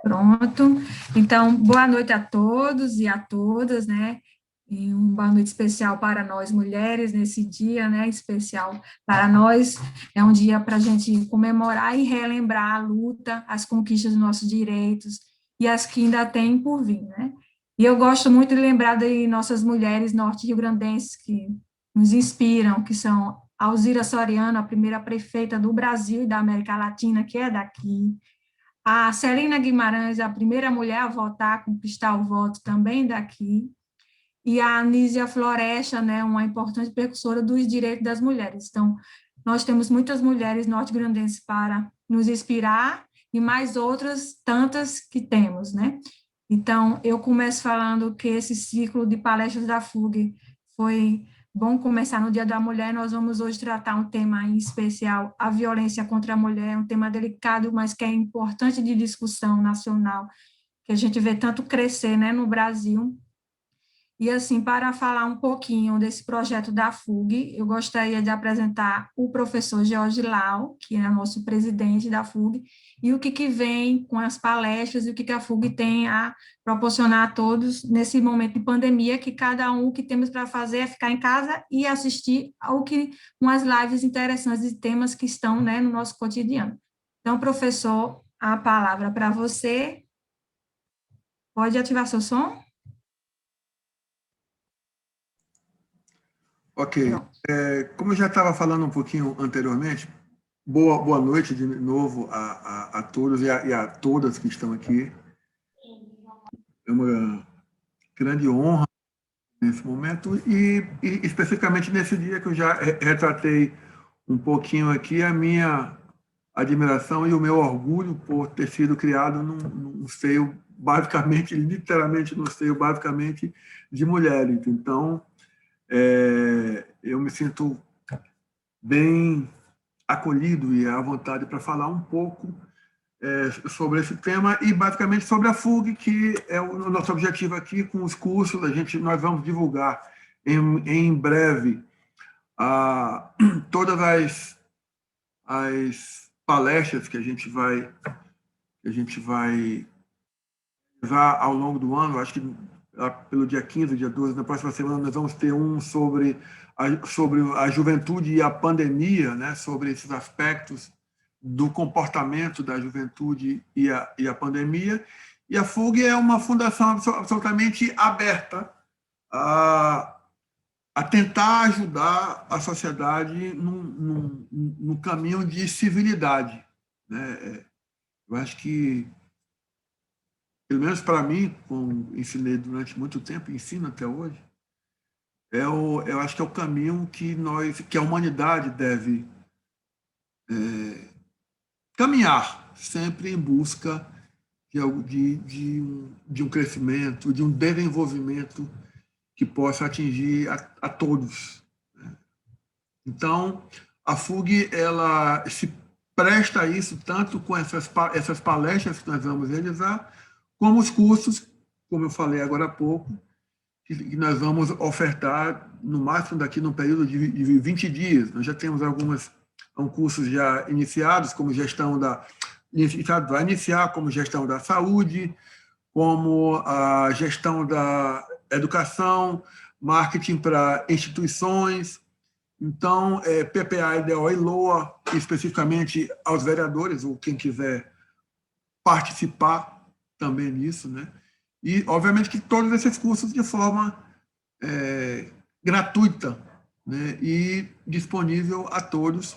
Pronto. Então, boa noite a todos e a todas, né? E boa noite especial para nós mulheres nesse dia, né? Especial para nós. É um dia para a gente comemorar e relembrar a luta, as conquistas dos nossos direitos e as que ainda tem por vir, né? E eu gosto muito de lembrar de nossas mulheres norte-riograndenses que nos inspiram, que são Alzira Soriano, a primeira prefeita do Brasil e da América Latina, que é daqui. A Celina Guimarães, a primeira mulher a votar, a conquistar o voto também daqui, e a Anísia Floresta, né, uma importante precursora dos direitos das mulheres. Então, nós temos muitas mulheres norte-grandenses para nos inspirar, e mais outras tantas que temos, né? Então, eu começo falando que esse ciclo de palestras da FUG foi bom começar no Dia da Mulher. Nós vamos hoje tratar um tema em especial, a violência contra a mulher, um tema delicado, mas que é importante de discussão nacional, que a gente vê tanto crescer, né, no Brasil. E, assim, para falar um pouquinho desse projeto da FUG, eu gostaria de apresentar o professor Jorge Lau, que é nosso presidente da FUG, e o que vem com as palestras e o que a FUG tem a proporcionar a todos nesse momento de pandemia, que cada um que temos para fazer é ficar em casa e assistir ao que umas lives interessantes de temas que estão, né, no nosso cotidiano. Então, professor, a palavra para você. Pode ativar seu som? Ok. Pronto. Como eu já estava falando um pouquinho anteriormente, boa noite de novo a todos e a todas que estão aqui. É uma grande honra nesse momento e especificamente nesse dia que eu já retratei um pouquinho aqui a minha admiração e o meu orgulho por ter sido criado num seio, basicamente, literalmente no seio, basicamente, de mulheres. Então, eu me sinto bem acolhido e à vontade para falar um pouco sobre esse tema e basicamente sobre a FUG, que é o nosso objetivo aqui com os cursos. Nós vamos divulgar em breve todas as palestras que a gente vai levar ao longo do ano. Acho que pelo dia 15, dia 12, na próxima semana, nós vamos ter um sobre a juventude e a pandemia, né? Sobre esses aspectos do comportamento da juventude e a pandemia. E a FUG é uma fundação absolutamente aberta a tentar ajudar a sociedade no caminho de civilidade, né? Eu acho que, pelo menos para mim, como ensinei durante muito tempo, ensino até hoje, eu acho que é o caminho que a humanidade deve caminhar, sempre em busca de um crescimento, de um desenvolvimento que possa atingir a todos. Então, a FUG ela se presta a isso tanto com essas palestras que nós vamos realizar, como os cursos, como eu falei agora há pouco, que nós vamos ofertar no máximo daqui num período de 20 dias. Nós já temos alguns cursos já iniciados, como vai iniciar como gestão da saúde, como a gestão da educação, marketing para instituições. Então, PPA, IDO e LOA, especificamente aos vereadores, ou quem quiser participar também nisso, né? E, obviamente, que todos esses cursos de forma gratuita, né? E disponível a todos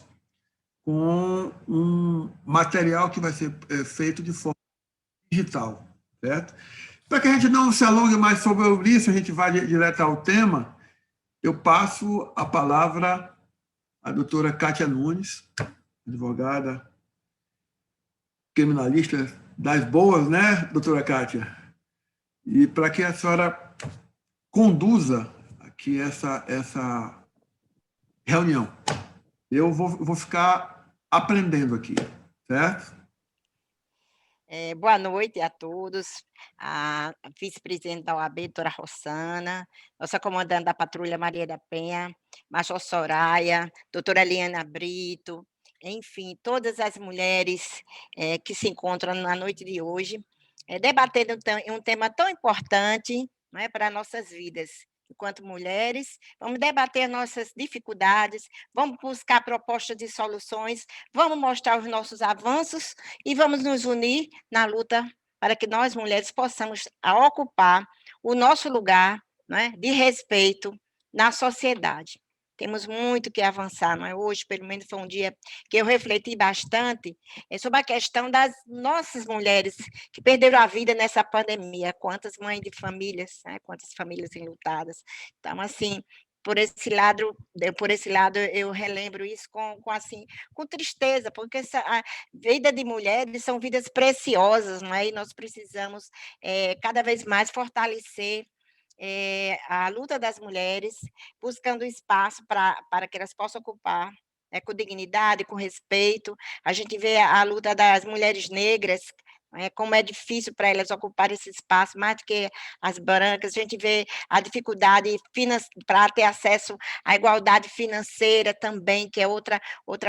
com um material que vai ser feito de forma digital, certo? Para que a gente não se alongue mais sobre isso, a gente vai direto ao tema. Eu passo a palavra à doutora Kátia Nunes, advogada, criminalista das boas, né, doutora Kátia? E para que a senhora conduza aqui essa reunião. Eu vou ficar aprendendo aqui, certo? Boa noite a todos, a vice-presidente da OAB, doutora Rossana, nossa comandante da patrulha Maria da Penha, Major Soraya, doutora Eliana Brito, enfim, todas as mulheres que se encontram na noite de hoje. debatendo um tema tão importante, não é, para nossas vidas. Enquanto mulheres, vamos debater nossas dificuldades, vamos buscar propostas de soluções, vamos mostrar os nossos avanços e vamos nos unir na luta para que nós, mulheres, possamos ocupar o nosso lugar, não é, de respeito na sociedade. Temos muito que avançar, não é? Hoje, pelo menos, foi um dia que eu refleti bastante sobre a questão das nossas mulheres que perderam a vida nessa pandemia. Quantas mães de famílias, né? Quantas famílias enlutadas. Então, assim, por esse lado eu relembro isso assim, com tristeza, porque a vida de mulheres são vidas preciosas, não é? E nós precisamos cada vez mais fortalecer a luta das mulheres, buscando espaço para que elas possam ocupar, com dignidade, com respeito. A gente vê a luta das mulheres negras, como é difícil para elas ocupar esse espaço, mais do que as brancas. A gente vê a dificuldade para ter acesso à igualdade financeira também, que é outra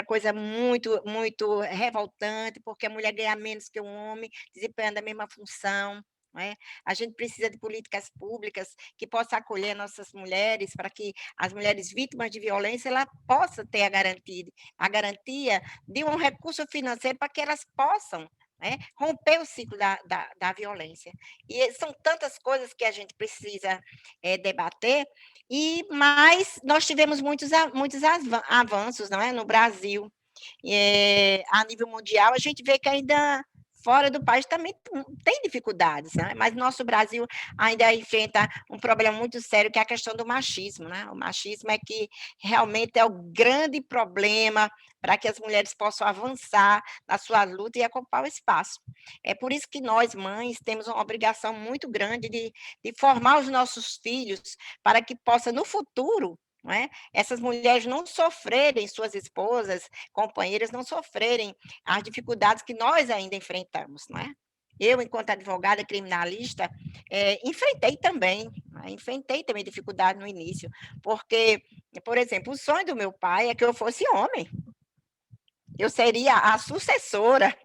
coisa muito, muito revoltante, porque a mulher ganha menos que o homem, desempenhando a mesma função. Não é? A gente precisa de políticas públicas que possam acolher nossas mulheres, para que as mulheres vítimas de violência ela possam ter a garantia de um recurso financeiro para que elas possam, né, romper o ciclo da violência. E são tantas coisas que a gente precisa debater, mas nós tivemos muitos avanços, não é, no Brasil. A nível mundial, a gente vê que ainda fora do país também tem dificuldades, né? Mas nosso Brasil ainda enfrenta um problema muito sério, que é a questão do machismo, né? O machismo é que realmente é o grande problema para que as mulheres possam avançar na sua luta e ocupar o espaço. É por isso que nós, mães, temos uma obrigação muito grande de formar os nossos filhos para que possa, no futuro, não é? Essas mulheres não sofrerem, suas esposas, companheiras, não sofrerem as dificuldades que nós ainda enfrentamos, não é? Eu, enquanto advogada criminalista, enfrentei também dificuldade no início, porque, por exemplo, o sonho do meu pai é que eu fosse homem, eu seria a sucessora,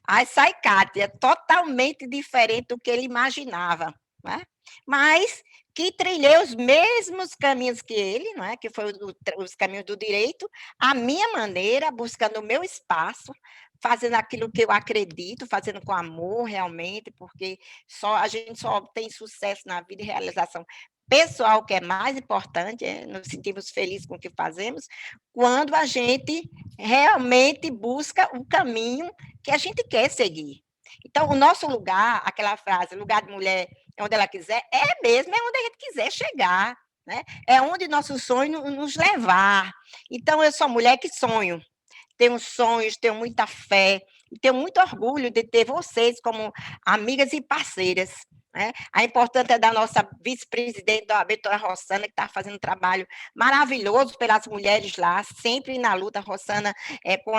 a Saicátia, totalmente diferente do que ele imaginava, né? Mas que trilhei os mesmos caminhos que ele, não é? Que foi os caminhos do direito, a minha maneira, buscando o meu espaço, fazendo aquilo que eu acredito, fazendo com amor realmente, porque a gente só tem sucesso na vida e realização pessoal, que é mais importante, nos sentimos felizes com o que fazemos, quando a gente realmente busca o caminho que a gente quer seguir. Então, o nosso lugar, aquela frase, lugar de mulher é onde ela quiser, é mesmo, é onde a gente quiser chegar, né? É onde nosso sonho nos levar. Então, eu sou mulher que sonho, tenho sonhos, tenho muita fé, e tenho muito orgulho de ter vocês como amigas e parceiras. Né? A importância é da nossa vice-presidente da OAB, doutora Rossana, que está fazendo um trabalho maravilhoso pelas mulheres lá, sempre na luta. Rossana, com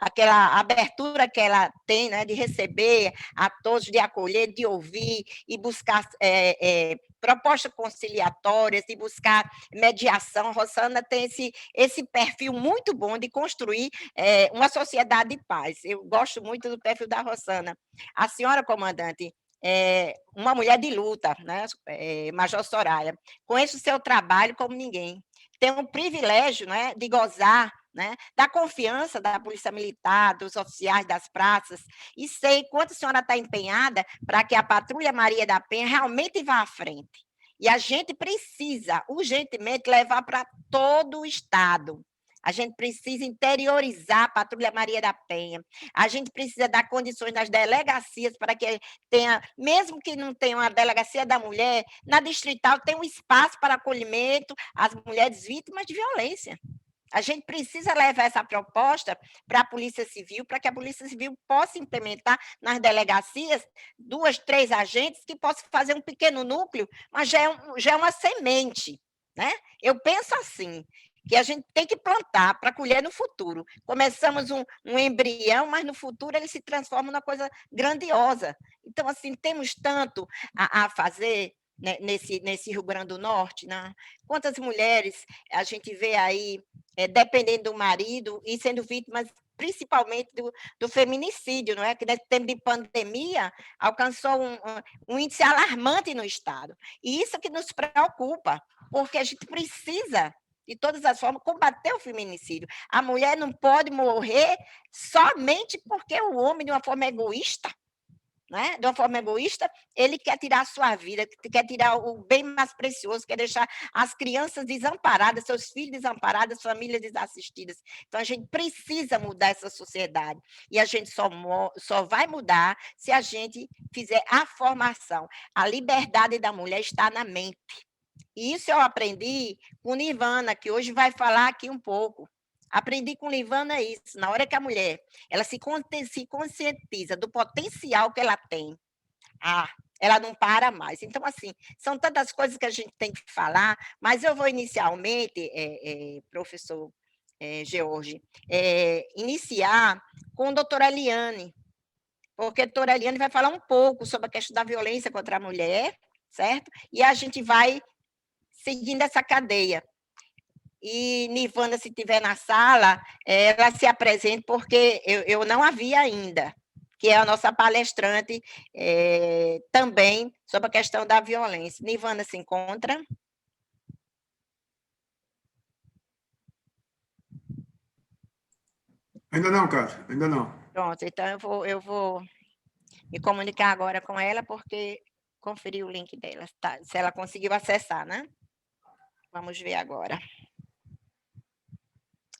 aquela abertura que ela tem, né, de receber a todos, de acolher, de ouvir e buscar propostas conciliatórias, de buscar mediação. Rossana tem esse perfil muito bom de construir uma sociedade de paz. Eu gosto muito do perfil da Rossana. A senhora, comandante, uma mulher de luta, né? Major Soraya, conheço o seu trabalho como ninguém. Tenho o privilégio, né, de gozar, né, da confiança da Polícia Militar, dos oficiais das praças, e sei quanto a senhora está empenhada para que a Patrulha Maria da Penha realmente vá à frente. E a gente precisa, urgentemente, levar para todo o Estado. A gente precisa interiorizar a Patrulha Maria da Penha. A gente precisa dar condições nas delegacias para que tenha, mesmo que não tenha uma delegacia da mulher, na distrital tem um espaço para acolhimento às mulheres vítimas de violência. A gente precisa levar essa proposta para a Polícia Civil, para que a Polícia Civil possa implementar nas delegacias 2, 3 agentes que possam fazer um pequeno núcleo, mas já é uma semente, né? Eu penso assim, que a gente tem que plantar para colher no futuro. Começamos um embrião, mas no futuro ele se transforma numa coisa grandiosa. Então, assim, temos tanto a fazer, né, nesse Rio Grande do Norte, né? Quantas mulheres a gente vê aí dependendo do marido e sendo vítimas principalmente do feminicídio, não é? Que nesse tempo de pandemia alcançou um índice alarmante no Estado. E isso que nos preocupa, porque a gente precisa, de todas as formas, combater o feminicídio. A mulher não pode morrer somente porque o homem, de uma forma egoísta, né? De uma forma egoísta, ele quer tirar a sua vida, quer tirar o bem mais precioso, quer deixar as crianças desamparadas, seus filhos desamparados, famílias desassistidas. Então, a gente precisa mudar essa sociedade. E a gente só vai mudar se a gente fizer a formação. A liberdade da mulher está na mente. E isso eu aprendi com Nirvana, que hoje vai falar aqui um pouco. Aprendi com Nirvana isso. Na hora que a mulher ela se conscientiza do potencial que ela tem, ela não para mais. Então, assim, são tantas coisas que a gente tem que falar, mas eu vou inicialmente, professor George, iniciar com a doutora Eliane, porque a doutora Eliane vai falar um pouco sobre a questão da violência contra a mulher, certo? E a gente vai seguindo essa cadeia. E Nirvana, se estiver na sala, ela se apresente, porque eu não a vi ainda, que é a nossa palestrante também sobre a questão da violência. Nirvana se encontra? Ainda não, Cátia, ainda não. Pronto, então eu vou me comunicar agora com ela, porque conferi o link dela, tá? Se ela conseguiu acessar, né? Vamos ver agora.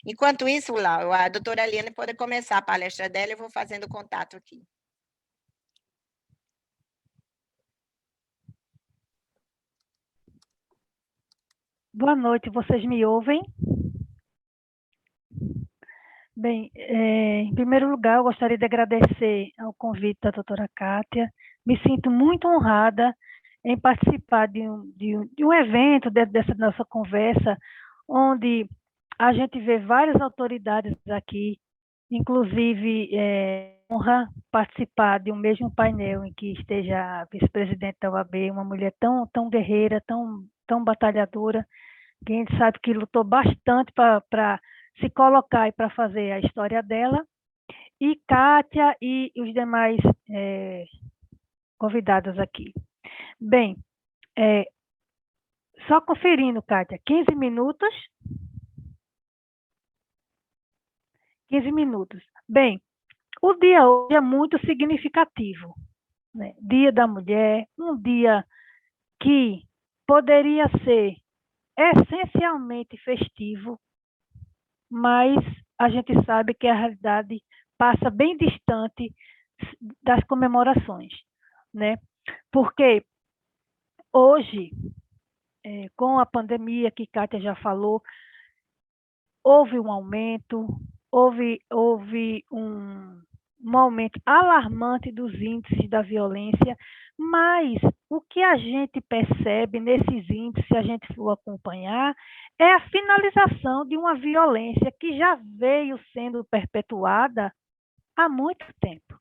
Enquanto isso, Lau, a doutora Eliane pode começar a palestra dela, eu vou fazendo contato aqui. Boa noite, vocês me ouvem? Bem, em primeiro lugar, eu gostaria de agradecer ao convite da doutora Kátia. Me sinto muito honrada em participar de um evento, dessa nossa conversa, onde a gente vê várias autoridades aqui, inclusive honra participar de um mesmo painel em que esteja a vice-presidente da OAB, uma mulher tão guerreira, tão batalhadora, que a gente sabe que lutou bastante para se colocar e para fazer a história dela, e Kátia e os demais convidados aqui. Bem, só conferindo, Kátia, 15 minutos? 15 minutos. Bem, o dia hoje é muito significativo, né? Dia da Mulher, um dia que poderia ser essencialmente festivo, mas a gente sabe que a realidade passa bem distante das comemorações, né? Porque hoje, com a pandemia que Kátia já falou, houve um aumento, houve um aumento alarmante dos índices da violência, mas o que a gente percebe nesses índices, se a gente for acompanhar, é a finalização de uma violência que já veio sendo perpetuada há muito tempo.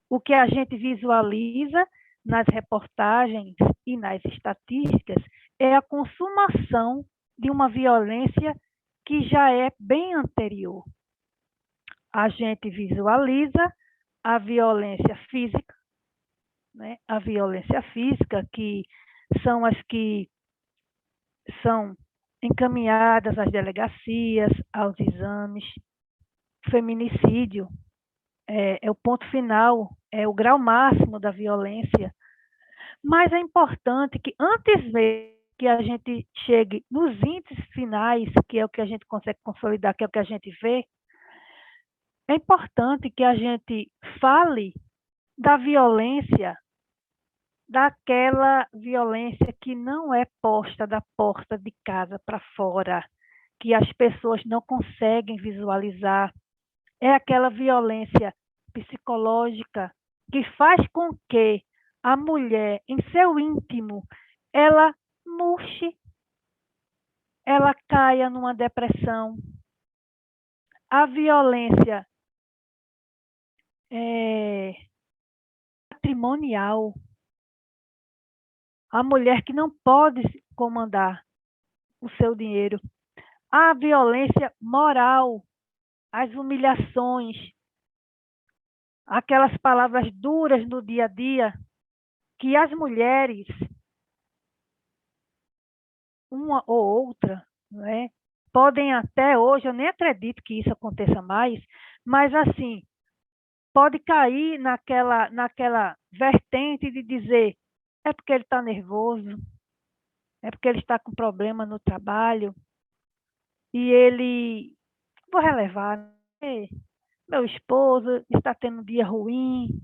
O que a gente visualiza nas reportagens e nas estatísticas é a consumação de uma violência que já é bem anterior. A gente visualiza a violência física, né? A violência física, que são as que são encaminhadas às delegacias, aos exames. Feminicídio é o ponto final, é o grau máximo da violência. Mas é importante que, antes mesmo que a gente chegue nos índices finais, que é o que a gente consegue consolidar, que é o que a gente vê, é importante que a gente fale da violência, daquela violência que não é posta da porta de casa para fora, que as pessoas não conseguem visualizar. É aquela violência psicológica que faz com que a mulher, em seu íntimo, ela murche, ela caia numa depressão. A violência patrimonial, a mulher que não pode comandar o seu dinheiro, a violência moral, as humilhações, aquelas palavras duras no dia a dia, que as mulheres, uma ou outra, não é? Podem até hoje, eu nem acredito que isso aconteça mais, mas assim, pode cair naquela vertente de dizer, é porque ele está nervoso, é porque ele está com problema no trabalho, e ele, vou relevar, né? Meu esposo está tendo um dia ruim,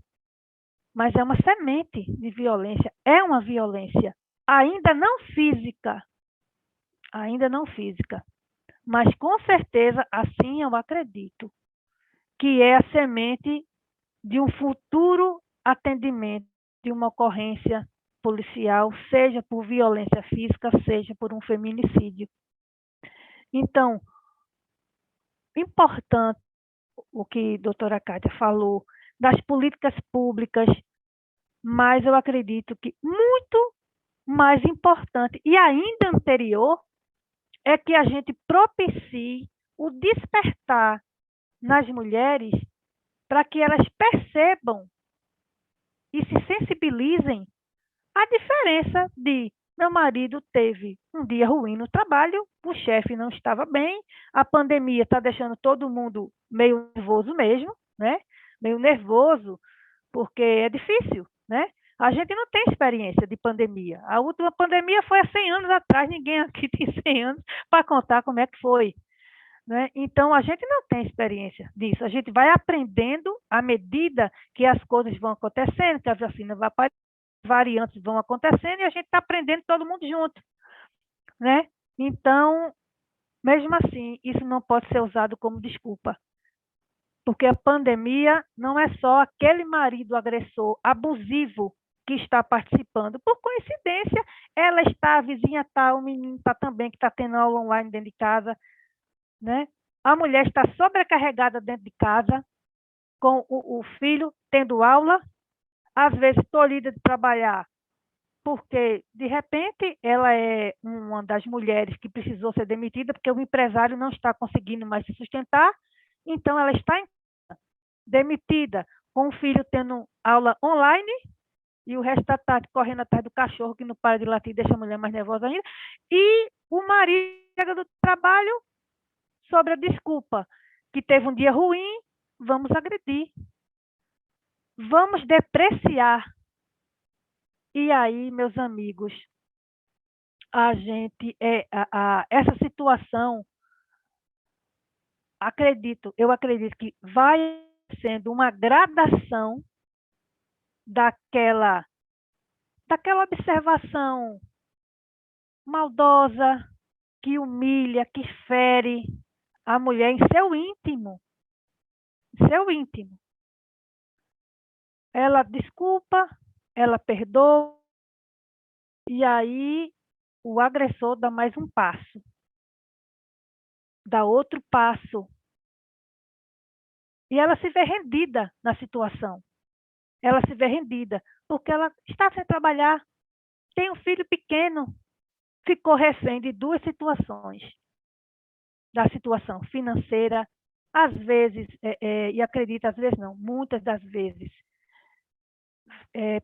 mas é uma semente de violência, é uma violência, ainda não física, mas com certeza, assim eu acredito, que é a semente de um futuro atendimento de uma ocorrência policial, seja por violência física, seja por um feminicídio. Então, importante o que a doutora Kátia falou, das políticas públicas, mas eu acredito que muito mais importante e ainda anterior é que a gente propicie o despertar nas mulheres para que elas percebam e se sensibilizem a diferença de meu marido teve um dia ruim no trabalho, o chefe não estava bem, a pandemia está deixando todo mundo meio nervoso mesmo, né? Meio nervoso, porque é difícil, né? A gente não tem experiência de pandemia. A última pandemia foi há 100 anos atrás, ninguém aqui tem 100 anos para contar como é que foi, né? Então, a gente não tem experiência disso. A gente vai aprendendo à medida que as coisas vão acontecendo, que a vacina vai aparecer, variantes vão acontecendo e a gente está aprendendo todo mundo junto, né? Então, mesmo assim, isso não pode ser usado como desculpa, porque a pandemia não é só aquele marido agressor abusivo que está participando. Por coincidência, ela está, a vizinha está, o menino está também, que está tendo aula online dentro de casa, né? A mulher está sobrecarregada dentro de casa, com o filho tendo aula, às vezes tolhida de trabalhar, porque, de repente, ela é uma das mulheres que precisou ser demitida, porque o empresário não está conseguindo mais se sustentar, então ela está demitida, com o filho tendo aula online, e o resto da tarde correndo atrás do cachorro, que não para de latir, deixa a mulher mais nervosa ainda, e o marido chega do trabalho sobre a desculpa, que teve um dia ruim, vamos agredir, vamos depreciar. E aí, meus amigos, a gente essa situação, eu acredito que vai sendo uma gradação daquela observação maldosa, que humilha, que fere a mulher em seu íntimo. Seu íntimo. Ela desculpa, ela perdoa, e aí o agressor dá mais um passo, dá outro passo, e ela se vê rendida na situação. Ela se vê rendida, porque ela está sem trabalhar, tem um filho pequeno, ficou refém de duas situações, da situação financeira, às vezes, e acredita, às vezes não, muitas das vezes,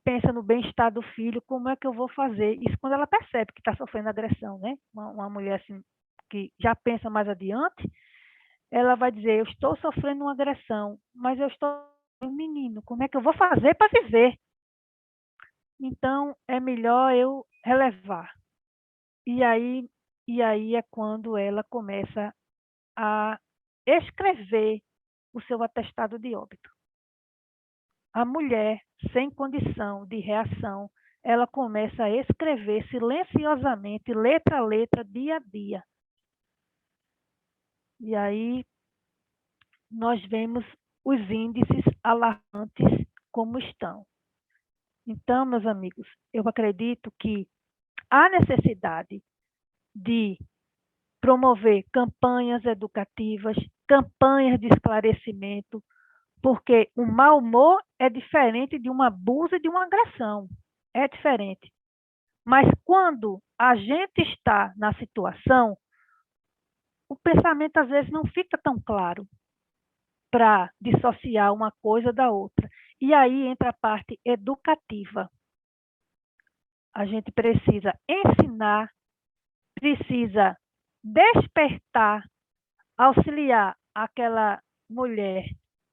pensa no bem-estar do filho, como é que eu vou fazer? Isso quando ela percebe que está sofrendo agressão, né? Uma mulher assim, que já pensa mais adiante, ela vai dizer, eu estou sofrendo uma agressão, mas eu estou um menino, como é que eu vou fazer para viver? Então, é melhor eu relevar. E aí é quando ela começa a escrever o seu atestado de óbito. A mulher, sem condição de reação, ela começa a escrever silenciosamente, letra a letra, dia a dia. E aí nós vemos os índices alarmantes como estão. Então, meus amigos, eu acredito que há necessidade de promover campanhas educativas, campanhas de esclarecimento, porque o mau humor é diferente de um abuso e de uma agressão. É diferente. Mas quando a gente está na situação, o pensamento às vezes não fica tão claro. para dissociar uma coisa da outra. E aí entra a parte educativa. A gente precisa ensinar, precisa despertar, auxiliar aquela mulher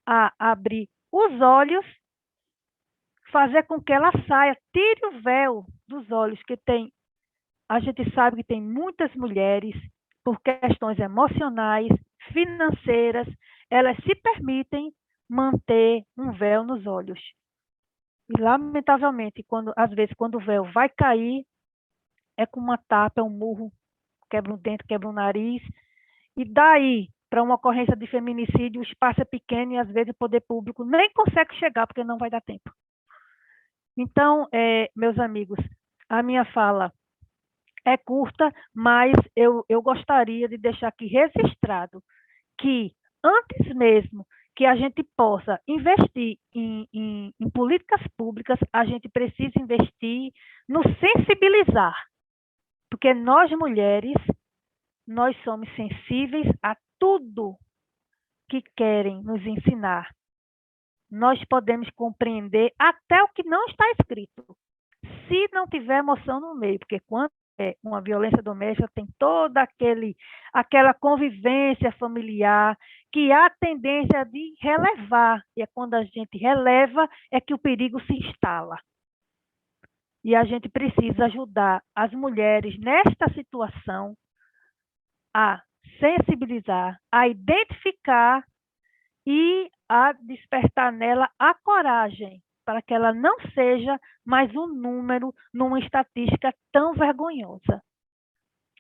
a abrir os olhos, fazer com que ela saia, tire o véu dos olhos, que tem, a gente sabe que tem muitas mulheres, por questões emocionais, financeiras, elas se permitem manter um véu nos olhos. E, lamentavelmente, às vezes, quando o véu vai cair, é com uma tapa, é um murro, quebra um dente, quebra um nariz, e daí, para uma ocorrência de feminicídio, o espaço é pequeno e, às vezes, o poder público nem consegue chegar, porque não vai dar tempo. Então, meus amigos, a minha fala é curta, mas eu gostaria de deixar aqui registrado que, antes mesmo que a gente possa investir em políticas públicas, a gente precisa investir no sensibilizar, porque nós, mulheres, nós somos sensíveis a tudo que querem nos ensinar. Nós podemos compreender até o que não está escrito, se não tiver emoção no meio, porque quando é uma violência doméstica, tem toda aquela convivência familiar, que há tendência de relevar, e é quando a gente releva é que o perigo se instala. E a gente precisa ajudar as mulheres nesta situação a sensibilizar, a identificar e a despertar nela a coragem, para que ela não seja mais um número numa estatística tão vergonhosa.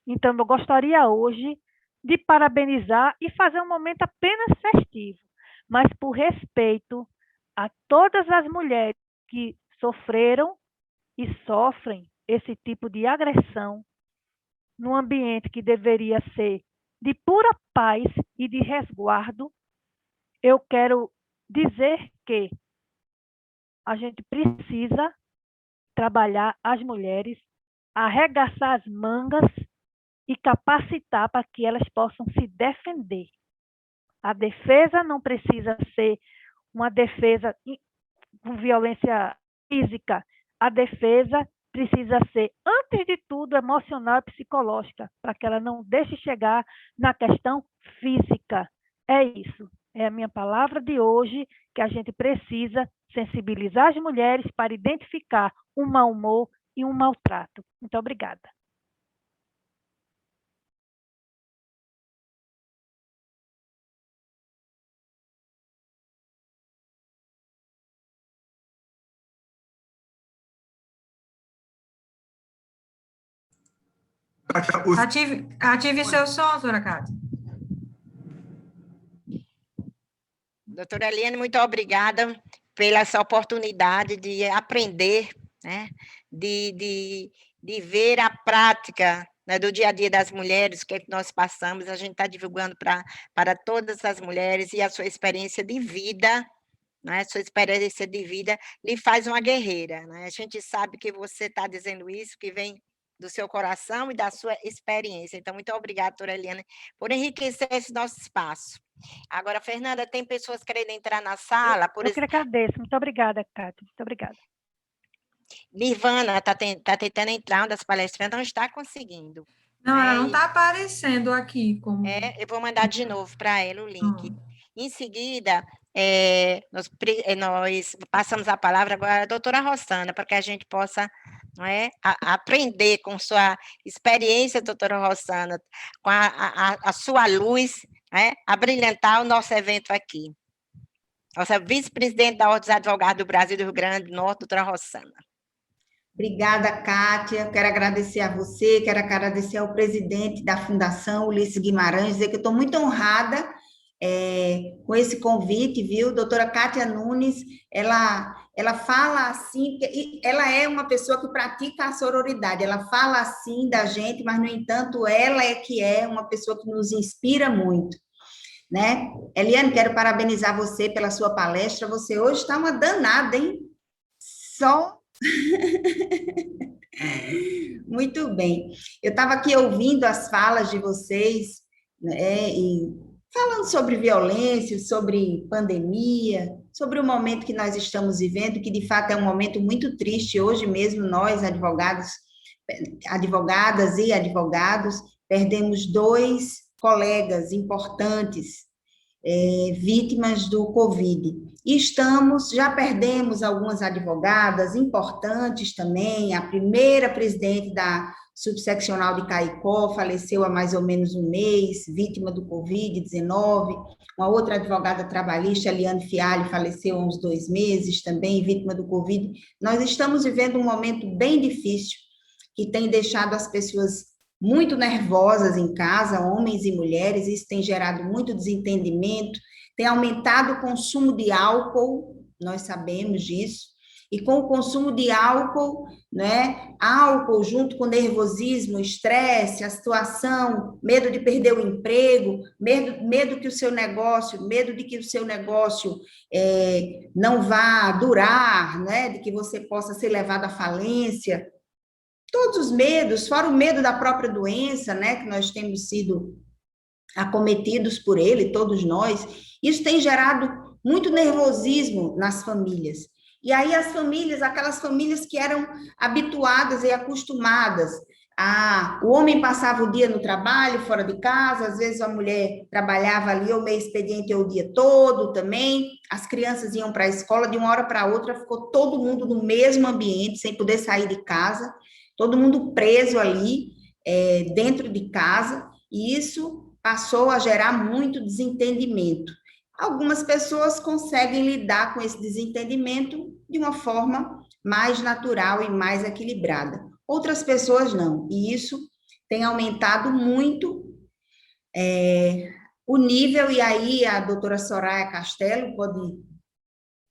Então, eu gostaria hoje de parabenizar e fazer um momento apenas festivo, mas por respeito a todas as mulheres que sofreram e sofrem esse tipo de agressão num ambiente que deveria ser de pura paz e de resguardo. Eu quero dizer que a gente precisa trabalhar as mulheres, arregaçar as mangas e capacitar para que elas possam se defender. A defesa não precisa ser uma defesa com violência física. A defesa precisa ser, antes de tudo, emocional e psicológica, para que ela não deixe chegar na questão física. É isso. É a minha palavra de hoje, que a gente precisa sensibilizar as mulheres para identificar um mau humor e um maltrato. Muito obrigada. Ative seu som, doutora Cátia. Doutora Eliane, muito obrigada pela essa oportunidade de aprender, né? de ver a prática, né, do dia a dia das mulheres, o que é que nós passamos, a gente está divulgando para todas as mulheres, e a sua experiência de vida, né, sua experiência de vida lhe faz uma guerreira. Né? A gente sabe que você está dizendo isso, que vem do seu coração e da sua experiência. Então, muito obrigada, doutora Eliane, por enriquecer esse nosso espaço. Agora, Fernanda, tem pessoas querendo entrar na sala? Eu que agradeço. Muito obrigada, Cátia. Muito obrigada. Nirvana está tentando entrar, uma das palestrantes, não está conseguindo. Não, ela não está aparecendo aqui. Eu vou mandar de novo para ela o link. Em seguida, nós passamos a palavra agora à doutora Rossana, para que a gente possa, não é, aprender com sua experiência, doutora Rossana, com a sua luz, a brilhantar o nosso evento aqui. Nossa vice-presidente da Ordem dos Advogados do Brasil e do Rio Grande do Norte, doutora Rossana. Obrigada, Kátia. Quero agradecer a você, quero agradecer ao presidente da Fundação, Ulisses Guimarães, dizer que eu estou muito honrada com esse convite, viu? Doutora Kátia Nunes, ela fala assim, ela é uma pessoa que pratica a sororidade, ela fala assim da gente, mas, no entanto, ela é uma pessoa que nos inspira muito, né? Eliane, quero parabenizar você pela sua palestra, você hoje está uma danada, hein? Muito bem. Eu estava aqui ouvindo as falas de vocês, né, e falando sobre violência, sobre pandemia, sobre o momento que nós estamos vivendo, que de fato é um momento muito triste. Hoje mesmo nós, advogadas e advogados, perdemos 2 colegas importantes, vítimas do Covid. E já perdemos algumas advogadas importantes também, a primeira presidente da subseccional de Caicó faleceu há mais ou menos um mês, vítima do Covid-19, uma outra advogada trabalhista, Eliane Fialho, faleceu há uns 2 meses também, vítima do Covid. Nós estamos vivendo um momento bem difícil, que tem deixado as pessoas muito nervosas em casa, homens e mulheres, isso tem gerado muito desentendimento, tem aumentado o consumo de álcool, nós sabemos disso, e com o consumo de álcool, né, álcool junto com nervosismo, estresse, a situação, medo de perder o emprego, medo que o seu negócio, medo de que o seu negócio não vá durar, né, de que você possa ser levado à falência, todos os medos, fora o medo da própria doença, né, que nós temos sido acometidos por ele, todos nós, isso tem gerado muito nervosismo nas famílias. E aí as famílias, aquelas famílias que eram habituadas e acostumadas, o homem passava o dia no trabalho, fora de casa, às vezes a mulher trabalhava ali ou meio expediente ou o dia todo também, as crianças iam para a escola, de uma hora para outra ficou todo mundo no mesmo ambiente, sem poder sair de casa, todo mundo preso ali, dentro de casa, e isso passou a gerar muito desentendimento. Algumas pessoas conseguem lidar com esse desentendimento de uma forma mais natural e mais equilibrada. Outras pessoas não, e isso tem aumentado muito o nível, e aí a doutora Soraya Castelo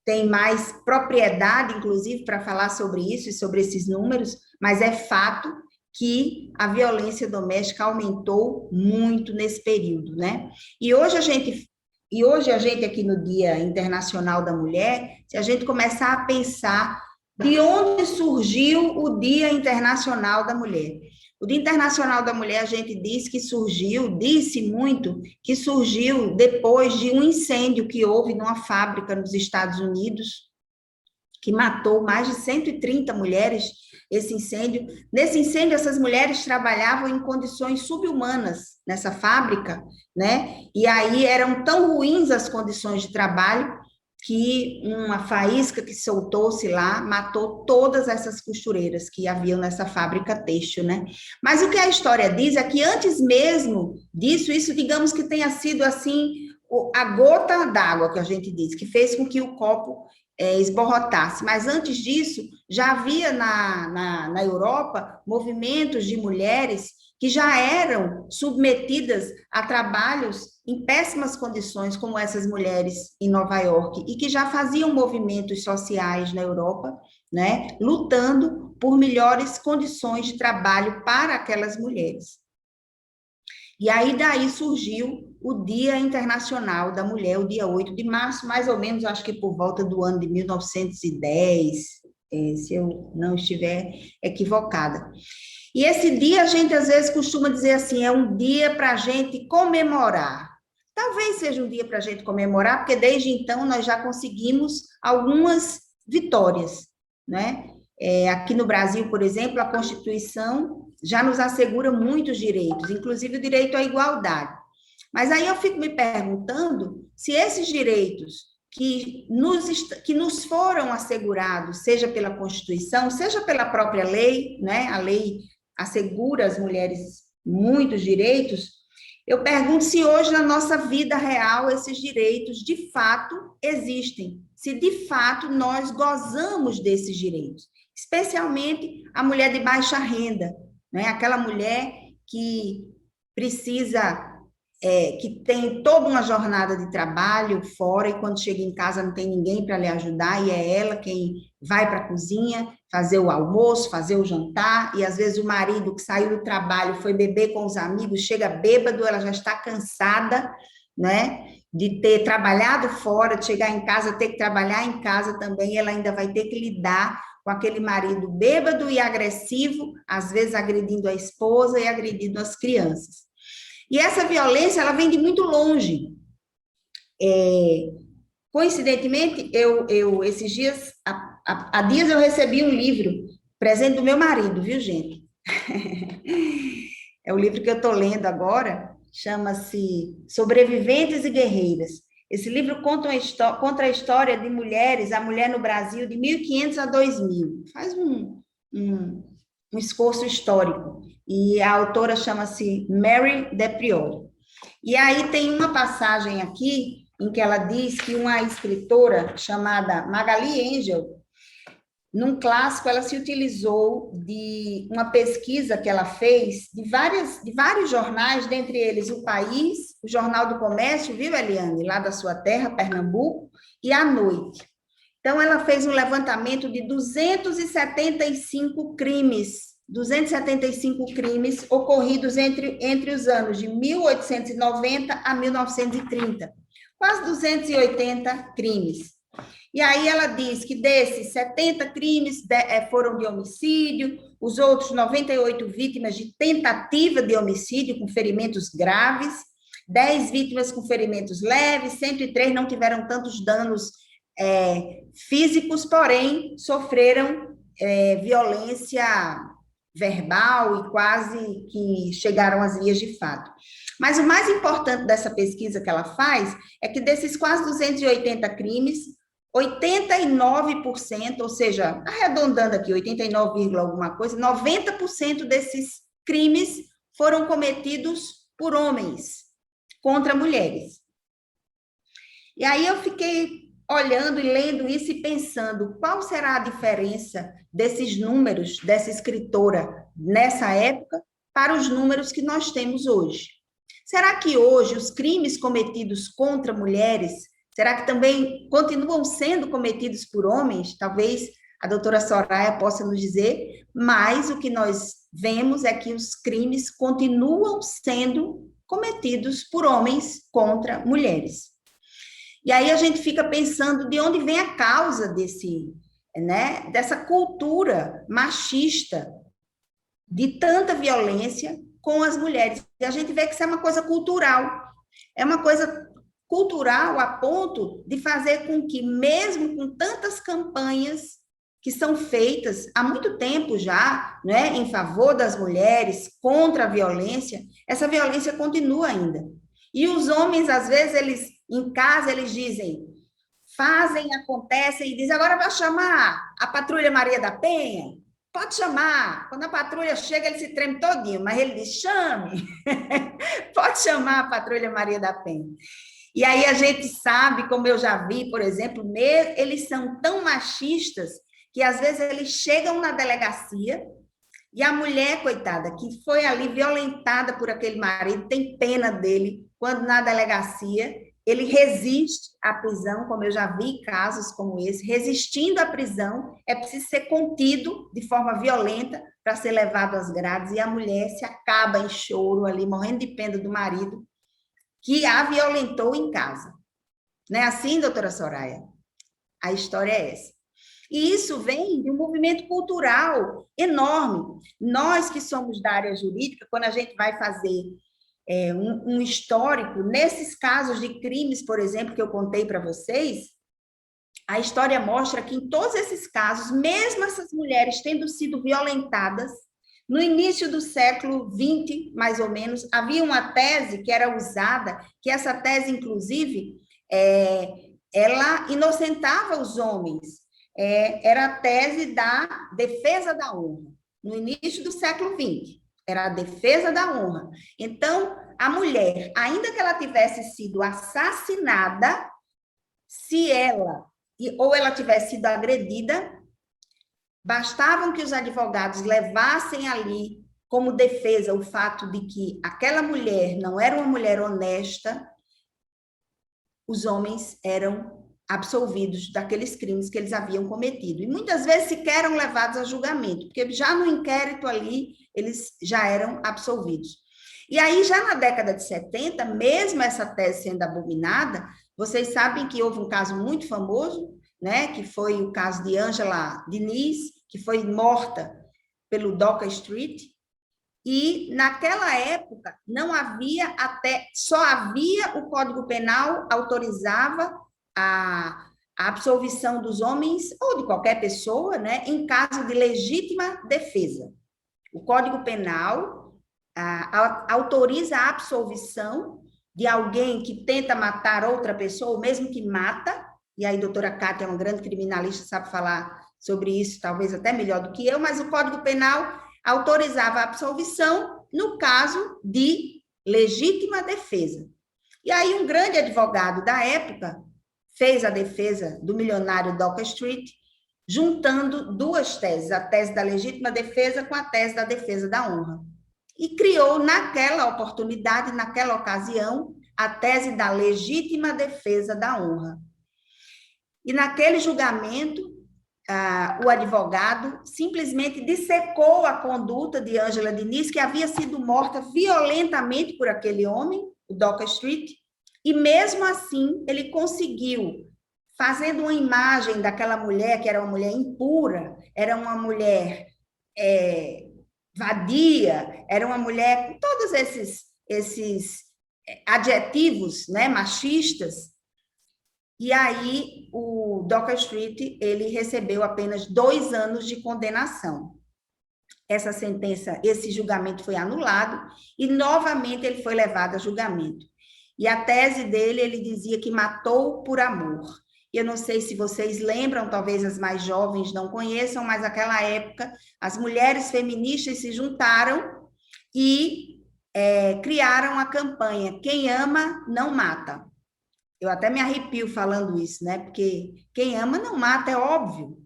tem mais propriedade, inclusive, para falar sobre isso e sobre esses números, mas é fato que a violência doméstica aumentou muito nesse período, né? E hoje a gente aqui no Dia Internacional da Mulher, se a gente começar a pensar de onde surgiu o Dia Internacional da Mulher. O Dia Internacional da Mulher, a gente disse muito que surgiu depois de um incêndio que houve numa fábrica nos Estados Unidos, que matou mais de 130 mulheres, esse incêndio. Nesse incêndio, essas mulheres trabalhavam em condições subhumanas nessa fábrica, né? E aí eram tão ruins as condições de trabalho que uma faísca que soltou-se lá matou todas essas costureiras que haviam nessa fábrica têxtil, né? Mas o que a história diz é que antes mesmo disso, isso digamos que tenha sido assim, a gota d'água que a gente diz, que fez com que o copo esborrotasse. Mas antes disso, já havia na Europa movimentos de mulheres que já eram submetidas a trabalhos em péssimas condições, como essas mulheres em Nova York, e que já faziam movimentos sociais na Europa, né, lutando por melhores condições de trabalho para aquelas mulheres. E aí daí surgiu o Dia Internacional da Mulher, o dia 8 de março, mais ou menos, acho que por volta do ano de 1910, se eu não estiver equivocada. E esse dia a gente às vezes costuma dizer assim, é um dia para a gente comemorar. Talvez seja um dia para a gente comemorar, porque desde então nós já conseguimos algumas vitórias, né? Aqui no Brasil, por exemplo, a Constituição já nos assegura muitos direitos, inclusive o direito à igualdade. Mas aí eu fico me perguntando se esses direitos que nos foram assegurados, seja pela Constituição, seja pela própria lei, né? A lei assegura às mulheres muitos direitos, eu pergunto se hoje na nossa vida real esses direitos de fato existem, se de fato nós gozamos desses direitos, especialmente a mulher de baixa renda, né? Aquela mulher que precisa, que tem toda uma jornada de trabalho fora e quando chega em casa não tem ninguém para lhe ajudar e é ela quem vai para a cozinha fazer o almoço, fazer o jantar, e às vezes o marido que saiu do trabalho foi beber com os amigos, chega bêbado, ela já está cansada, né, de ter trabalhado fora, de chegar em casa, ter que trabalhar em casa também, ela ainda vai ter que lidar com aquele marido bêbado e agressivo, às vezes agredindo a esposa e agredindo as crianças. E essa violência, ela vem de muito longe. Coincidentemente, esses dias, há dias eu recebi um livro, presente do meu marido, viu, gente? É o livro que eu estou lendo agora, chama-se Sobreviventes e Guerreiras. Esse livro conta a história de mulheres, a mulher no Brasil, de 1500 a 2000. Faz um esforço histórico. E a autora chama-se Mary DePriori. E aí tem uma passagem aqui em que ela diz que uma escritora chamada Magali Angel, num clássico, ela se utilizou de uma pesquisa que ela fez de vários jornais, dentre eles O País, o Jornal do Comércio, viu, Eliane, lá da sua terra, Pernambuco, e A Noite. Então, ela fez um levantamento de 275 crimes ocorridos entre os anos de 1890 a 1930. Quase 280 crimes. E aí ela diz que desses 70 crimes foram de homicídio, os outros 98 vítimas de tentativa de homicídio com ferimentos graves, 10 vítimas com ferimentos leves, 103 não tiveram tantos danos físicos, porém sofreram violência verbal e quase que chegaram às vias de fato. Mas o mais importante dessa pesquisa que ela faz é que desses quase 280 crimes, 89%, ou seja, arredondando aqui, 89, alguma coisa, 90% desses crimes foram cometidos por homens contra mulheres. E aí eu fiquei olhando e lendo isso e pensando qual será a diferença desses números, dessa escritora nessa época, para os números que nós temos hoje. Será que hoje os crimes cometidos contra mulheres, será que também continuam sendo cometidos por homens? Talvez a doutora Soraya possa nos dizer, mas o que nós vemos é que os crimes continuam sendo cometidos por homens contra mulheres. E aí a gente fica pensando de onde vem a causa dessa cultura machista, de tanta violência com as mulheres. E a gente vê que isso é uma coisa cultural. É uma coisa cultural a ponto de fazer com que, mesmo com tantas campanhas que são feitas há muito tempo já, né, em favor das mulheres, contra a violência, essa violência continua ainda. E os homens, às vezes, em casa, eles dizem, fazem, acontecem, e dizem, agora vai chamar a Patrulha Maria da Penha? Pode chamar. Quando a patrulha chega, ele se treme todinho, mas ele diz, chame. Pode chamar a Patrulha Maria da Penha. E aí a gente sabe, como eu já vi, por exemplo, eles são tão machistas que às vezes eles chegam na delegacia e a mulher, coitada, que foi ali violentada por aquele marido, tem pena dele, quando na delegacia ele resiste à prisão, como eu já vi casos como esse, resistindo à prisão, é preciso ser contido de forma violenta para ser levado às grades, e a mulher se acaba em choro ali, morrendo de pena do marido, que a violentou em casa. Não é assim, doutora Soraya? A história é essa. E isso vem de um movimento cultural enorme. Nós que somos da área jurídica, quando a gente vai fazer um histórico, nesses casos de crimes, por exemplo, que eu contei para vocês, a história mostra que em todos esses casos, mesmo essas mulheres tendo sido violentadas, no início do século XX, mais ou menos, havia uma tese que era usada, que essa tese, inclusive, ela inocentava os homens. Era a tese da defesa da honra, no início do século XX. Era a defesa da honra. Então, a mulher, ainda que ela tivesse sido assassinada, ou ela tivesse sido agredida, bastavam que os advogados levassem ali como defesa o fato de que aquela mulher não era uma mulher honesta, os homens eram absolvidos daqueles crimes que eles haviam cometido. E muitas vezes sequer eram levados a julgamento, porque já no inquérito ali, eles já eram absolvidos. E aí, já na década de 70, mesmo essa tese sendo abominada, vocês sabem que houve um caso muito famoso, né, que foi o caso de Angela Diniz, que foi morta pelo Doca Street, E naquela época não havia só havia o Código Penal autorizava a absolvição dos homens ou de qualquer pessoa, né, em caso de legítima defesa. O Código Penal autoriza a absolvição de alguém que tenta matar outra pessoa, ou mesmo que mata, e aí a doutora Cátia é uma grande criminalista, sabe falar sobre isso, talvez até melhor do que eu, mas o Código Penal autorizava a absolvição no caso de legítima defesa. E aí um grande advogado da época fez a defesa do milionário Docker Street, juntando duas teses, a tese da legítima defesa com a tese da defesa da honra. E criou, naquela oportunidade, naquela ocasião, a tese da legítima defesa da honra. E naquele julgamento, o advogado simplesmente dissecou a conduta de Ângela Diniz, que havia sido morta violentamente por aquele homem, o Docker Street, e mesmo assim ele conseguiu, fazendo uma imagem daquela mulher, que era uma mulher impura, era uma mulher vadia, era uma mulher com todos esses adjetivos, né, machistas. E aí o Docker Street ele recebeu apenas 2 anos de condenação. Essa sentença, esse julgamento foi anulado e novamente ele foi levado a julgamento. E a tese dele, ele dizia que matou por amor. E eu não sei se vocês lembram, talvez as mais jovens não conheçam, mas naquela época as mulheres feministas se juntaram e criaram a campanha Quem Ama Não Mata. Eu até me arrepio falando isso, né? Porque quem ama não mata, é óbvio.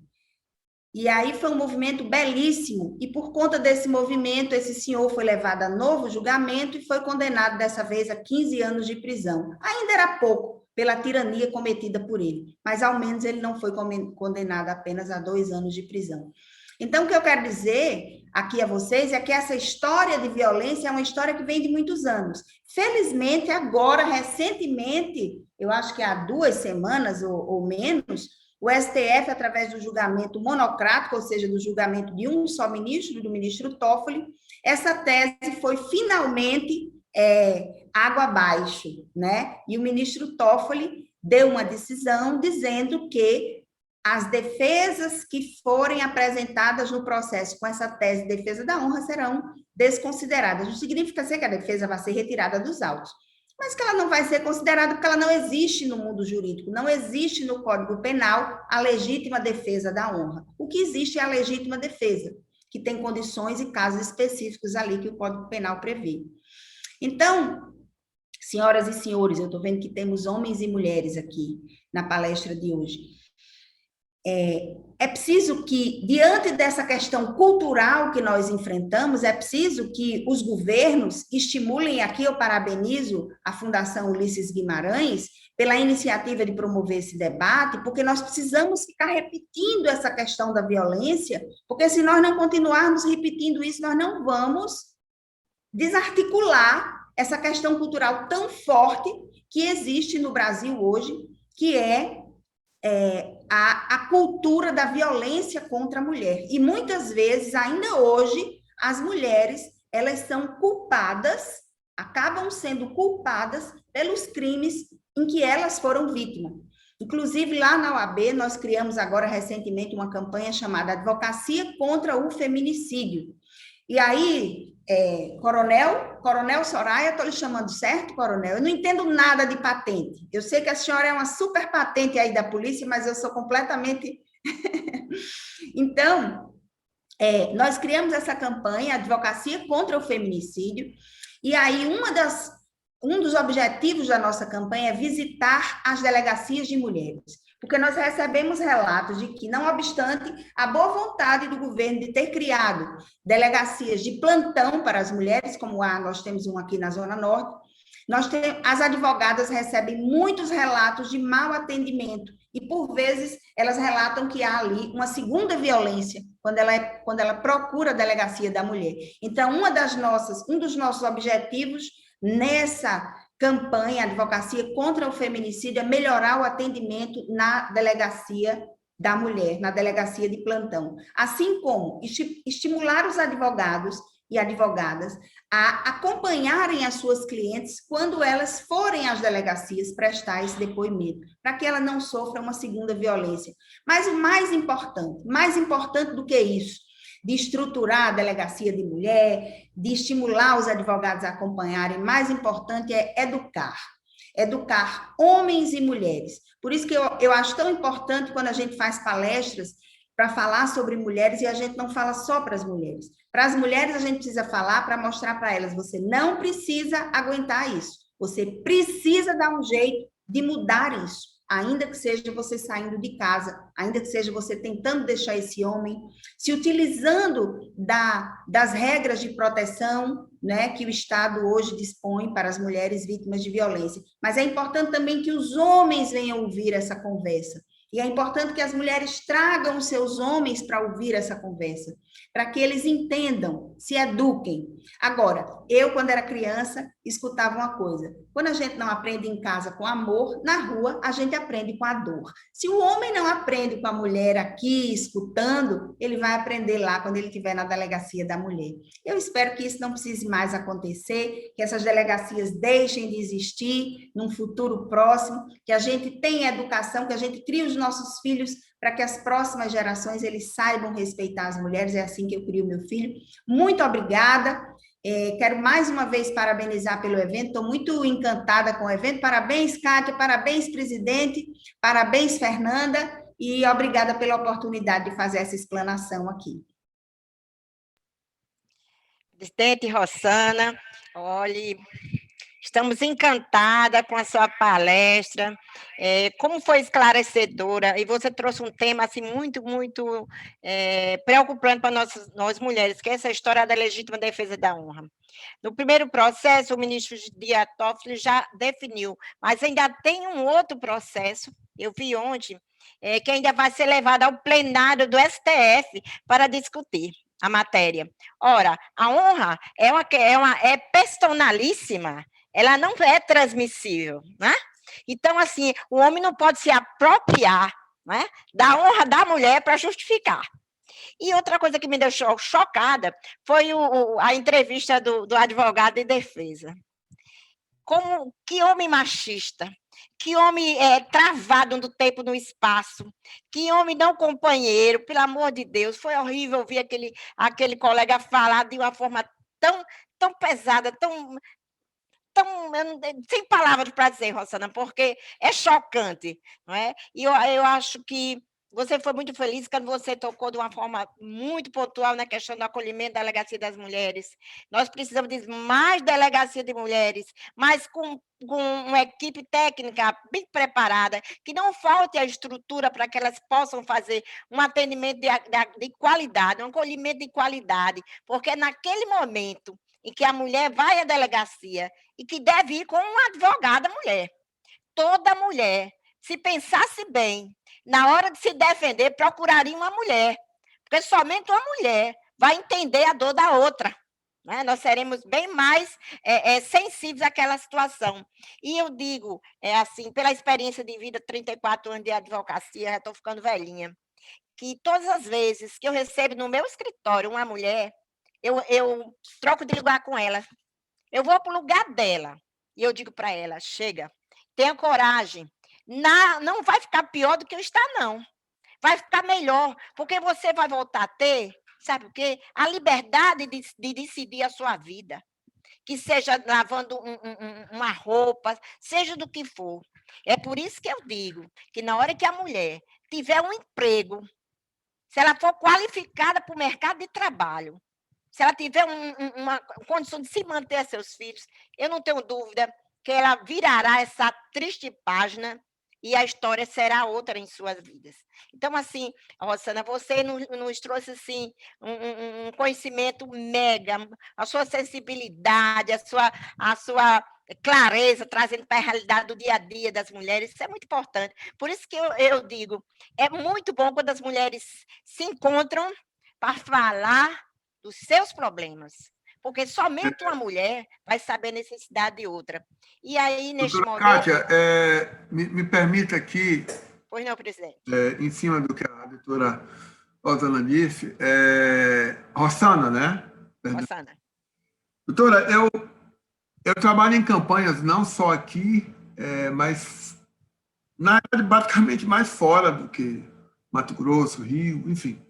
E aí foi um movimento belíssimo, e por conta desse movimento, esse senhor foi levado a novo julgamento e foi condenado dessa vez a 15 anos de prisão. Ainda era pouco pela tirania cometida por ele, mas ao menos ele não foi condenado apenas a 2 anos de prisão. Então, o que eu quero dizer aqui a vocês é que essa história de violência é uma história que vem de muitos anos. Felizmente, agora, recentemente, eu acho que há 2 semanas ou menos, o STF, através do julgamento monocrático, ou seja, do julgamento de um só ministro, do ministro Toffoli, essa tese foi finalmente água abaixo, né? E o ministro Toffoli deu uma decisão dizendo que as defesas que forem apresentadas no processo com essa tese de defesa da honra serão desconsideradas. Não significa que a defesa vai ser retirada dos autos, mas que ela não vai ser considerada porque ela não existe no mundo jurídico, não existe no Código Penal a legítima defesa da honra. O que existe é a legítima defesa, que tem condições e casos específicos ali que o Código Penal prevê. Então, senhoras e senhores, eu estou vendo que temos homens e mulheres aqui na palestra de hoje. É preciso que, diante dessa questão cultural que nós enfrentamos, é preciso que os governos estimulem, aqui eu parabenizo a Fundação Ulisses Guimarães pela iniciativa de promover esse debate, porque nós precisamos ficar repetindo essa questão da violência, porque se nós não continuarmos repetindo isso, nós não vamos desarticular essa questão cultural tão forte que existe no Brasil hoje, que é a cultura da violência contra a mulher. E muitas vezes, ainda hoje, as mulheres, elas são culpadas, acabam sendo culpadas pelos crimes em que elas foram vítimas. Inclusive, lá na OAB, nós criamos agora recentemente uma campanha chamada Advocacia contra o Feminicídio. E aí, Coronel Soraya, estou lhe chamando certo, Coronel? Eu não entendo nada de patente. Eu sei que a senhora é uma super patente aí da polícia, mas eu sou completamente... Então, nós criamos essa campanha, Advocacia contra o Feminicídio, e aí um dos objetivos da nossa campanha é visitar as delegacias de mulheres. Porque nós recebemos relatos de que, não obstante a boa vontade do governo de ter criado delegacias de plantão para as mulheres, como nós temos um aqui na Zona Norte, as advogadas recebem muitos relatos de mau atendimento e, por vezes, elas relatam que há ali uma segunda violência quando ela procura a delegacia da mulher. Então, um dos nossos objetivos nessa campanha, Advocacia contra o Feminicídio, é melhorar o atendimento na delegacia da mulher, na delegacia de plantão. Assim como estimular os advogados e advogadas a acompanharem as suas clientes quando elas forem às delegacias prestar esse depoimento, para que ela não sofra uma segunda violência. Mas o mais importante do que isso, de estruturar a delegacia de mulher, de estimular os advogados a acompanharem, mais importante é educar homens e mulheres. Por isso que eu acho tão importante quando a gente faz palestras para falar sobre mulheres e a gente não fala só para as mulheres. Para as mulheres, a gente precisa falar para mostrar para elas, você não precisa aguentar isso, você precisa dar um jeito de mudar isso, ainda que seja você saindo de casa, ainda que seja você tentando deixar esse homem, se utilizando das regras de proteção, né, que o Estado hoje dispõe para as mulheres vítimas de violência. Mas é importante também que os homens venham ouvir essa conversa. E é importante que as mulheres tragam os seus homens para ouvir essa conversa, para que eles entendam, se eduquem. Agora, eu, quando era criança, escutava uma coisa: quando a gente não aprende em casa com amor, na rua a gente aprende com a dor. Se o homem não aprende com a mulher aqui, escutando, ele vai aprender lá quando ele estiver na delegacia da mulher. Eu espero que isso não precise mais acontecer, que essas delegacias deixem de existir num futuro próximo, que a gente tenha educação, que a gente crie os nossos filhos para que as próximas gerações eles saibam respeitar as mulheres. É assim que eu crio meu filho. Muito obrigada. Quero mais uma vez parabenizar pelo evento, estou muito encantada com o evento. Parabéns, Kátia, parabéns, presidente, parabéns, Fernanda, e obrigada pela oportunidade de fazer essa explanação aqui. Presidente Rossana, olhe, estamos encantadas com a sua palestra, como foi esclarecedora, e você trouxe um tema assim, muito preocupante para nós mulheres, que é essa história da legítima defesa da honra. No primeiro processo, o ministro Dias Toffoli já definiu, mas ainda tem um outro processo, eu vi ontem, que ainda vai ser levado ao plenário do STF para discutir a matéria. Ora, a honra é personalíssima, ela não é transmissível, né? Então, assim, o homem não pode se apropriar, né, da honra da mulher para justificar. E outra coisa que me deixou chocada foi a entrevista do advogado de defesa. Que homem machista, que homem travado no tempo, no espaço, que homem não companheiro, pelo amor de Deus, foi horrível ouvir aquele colega falar de uma forma tão pesada, sem palavras para dizer, Rossana, porque é chocante, não é? E eu acho que você foi muito feliz quando você tocou de uma forma muito pontual na questão do acolhimento da delegacia das mulheres. Nós precisamos de mais delegacia de mulheres, mas com uma equipe técnica bem preparada, que não falte a estrutura para que elas possam fazer um atendimento de qualidade, um acolhimento de qualidade, porque naquele momento em que a mulher vai à delegacia e que deve ir com uma advogada mulher. Toda mulher, se pensasse bem, na hora de se defender, procuraria uma mulher, porque somente uma mulher vai entender a dor da outra, né? Nós seremos bem mais sensíveis àquela situação. E eu digo, assim, pela experiência de vida, 34 anos de advocacia, já estou ficando velhinha, que todas as vezes que eu recebo no meu escritório uma mulher, eu troco de lugar com ela. Eu vou para o lugar dela e eu digo para ela, chega, tenha coragem. Não vai ficar pior do que está, não. Vai ficar melhor, porque você vai voltar a ter, sabe o quê? A liberdade de decidir a sua vida. Que seja lavando uma roupa, seja do que for. É por isso que eu digo que na hora que a mulher tiver um emprego, se ela for qualificada para o mercado de trabalho, se ela tiver uma condição de se manter a seus filhos, eu não tenho dúvida que ela virará essa triste página e a história será outra em suas vidas. Então, assim, Rossana, você nos trouxe assim, um conhecimento mega, a sua sensibilidade, a sua clareza, trazendo para a realidade do dia a dia das mulheres, isso é muito importante. Por isso que eu digo, é muito bom quando as mulheres se encontram para falar dos seus problemas, porque somente uma mulher vai saber a necessidade de outra. E aí, neste momento... Kátia, me permita aqui... Pois não, presidente. Em cima do que a doutora Rosana disse, Rossana, né? Rossana. Doutora, eu trabalho em campanhas não só aqui, mas na verdade, basicamente mais fora do que Mato Grosso, Rio, enfim.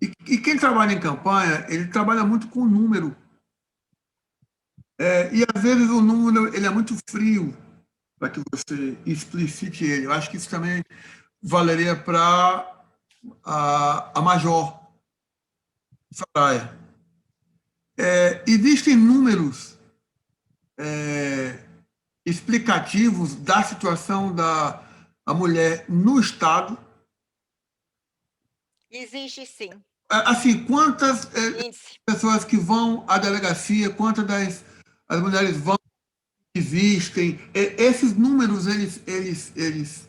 E quem trabalha em campanha, ele trabalha muito com número. E às vezes o número ele é muito frio para que você explicite ele. Eu acho que isso também valeria para a Major Soraya. Existem números explicativos da situação da mulher no Estado? Existe sim. Assim, quantas Índice. pessoas que vão à delegacia, quantas as mulheres vão, existem? Esses números, eles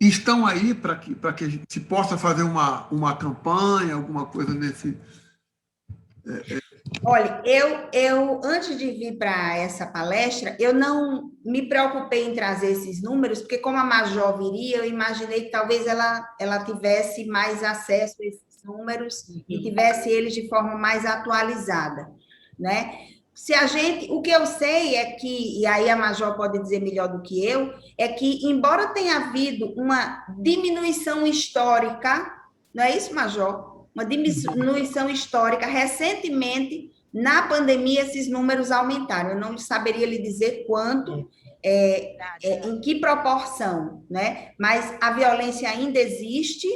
estão aí para que a gente possa fazer uma campanha, alguma coisa nesse... Olha, eu antes de vir para essa palestra, eu não me preocupei em trazer esses números, porque como a Major viria, eu imaginei que talvez ela tivesse mais acesso a esses números e tivesse eles de forma mais atualizada, né? O que eu sei é que, e aí a Major pode dizer melhor do que eu, é que embora tenha havido uma diminuição histórica, não é isso, Major? Uma diminuição histórica. Recentemente, na pandemia, esses números aumentaram. Eu não saberia lhe dizer quanto, em que proporção, né? Mas a violência ainda existe,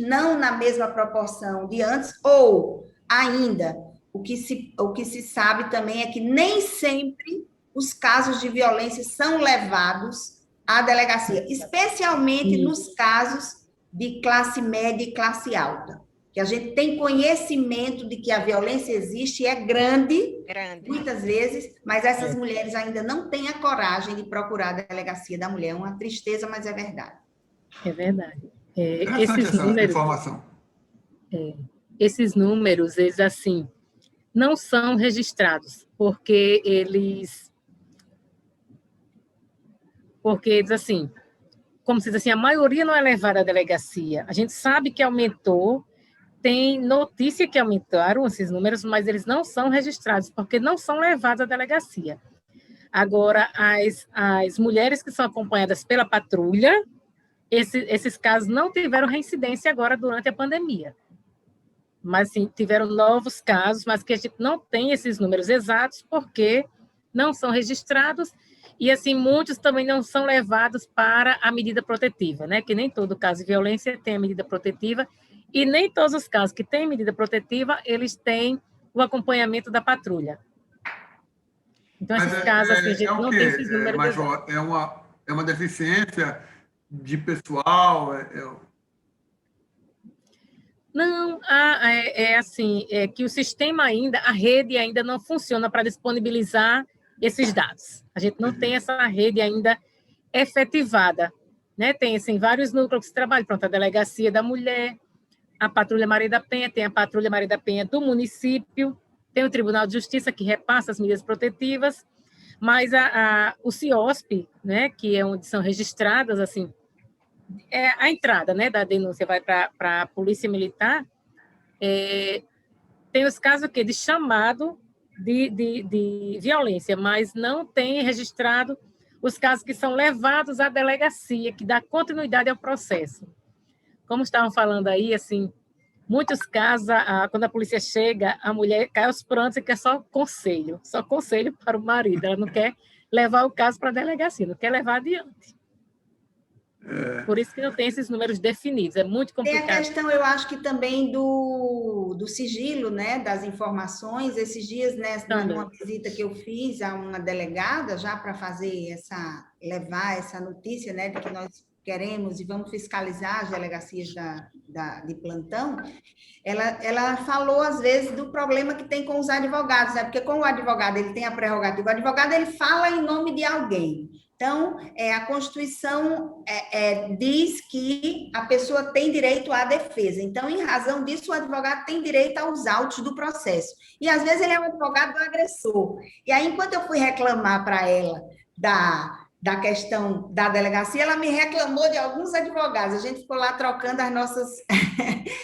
não na mesma proporção de antes, ou ainda, o que se sabe também é que nem sempre os casos de violência são levados à delegacia, especialmente nos casos de classe média e classe alta, que a gente tem conhecimento de que a violência existe e é grande, muitas vezes, mas essas mulheres ainda não têm a coragem de procurar a delegacia da mulher. É uma tristeza, mas é verdade. É verdade. Interessante essa informação. Esses números, eles, assim, não são registrados, porque eles, assim, como se diz assim, a maioria não é levada à delegacia. A gente sabe que aumentou, tem notícia que aumentaram esses números, mas eles não são registrados, porque não são levados à delegacia. Agora, as mulheres que são acompanhadas pela patrulha, esses casos não tiveram reincidência agora durante a pandemia. Mas, sim, tiveram novos casos, mas que a gente não tem esses números exatos, porque não são registrados. E, assim, muitos também não são levados para a medida protetiva, né? Que nem todo caso de violência tem a medida protetiva, e nem todos os casos que têm medida protetiva, eles têm o acompanhamento da patrulha. Então, esses casos, assim, a gente não tem esses números. Major, é uma deficiência de pessoal? Não, assim, que o sistema ainda, a rede ainda não funciona para disponibilizar esses dados. A gente não tem essa rede ainda efetivada, né? Tem, assim, vários núcleos que trabalham, pronto, a Delegacia da Mulher, a Patrulha Maria da Penha, tem a Patrulha Maria da Penha do município, tem o Tribunal de Justiça, que repassa as medidas protetivas, mas o CIOSP, né, que é onde são registradas, assim, a entrada, né, da denúncia vai para a Polícia Militar, tem os casos de chamado de violência, mas não tem registrado os casos que são levados à delegacia, que dá continuidade ao processo. Como estavam falando aí, assim, muitos casos, quando a polícia chega, a mulher cai aos prantos e quer só conselho para o marido, ela não quer levar o caso para a delegacia, não quer levar adiante. Por isso que não tem esses números definidos, é muito complicado. Tem a questão, eu acho que também do sigilo, né, das informações. Esses dias, né, numa visita que eu fiz a uma delegada, já para levar essa notícia, né, de que nós queremos e vamos fiscalizar as delegacias de plantão, ela falou, às vezes, do problema que tem com os advogados, né? Porque como o advogado ele tem a prerrogativa, o advogado ele fala em nome de alguém. Então, a Constituição diz que a pessoa tem direito à defesa. Então, em razão disso, o advogado tem direito aos autos do processo. E, às vezes, ele é o advogado do agressor. E aí, enquanto eu fui reclamar para ela da questão da delegacia, ela me reclamou de alguns advogados. A gente ficou lá trocando as nossas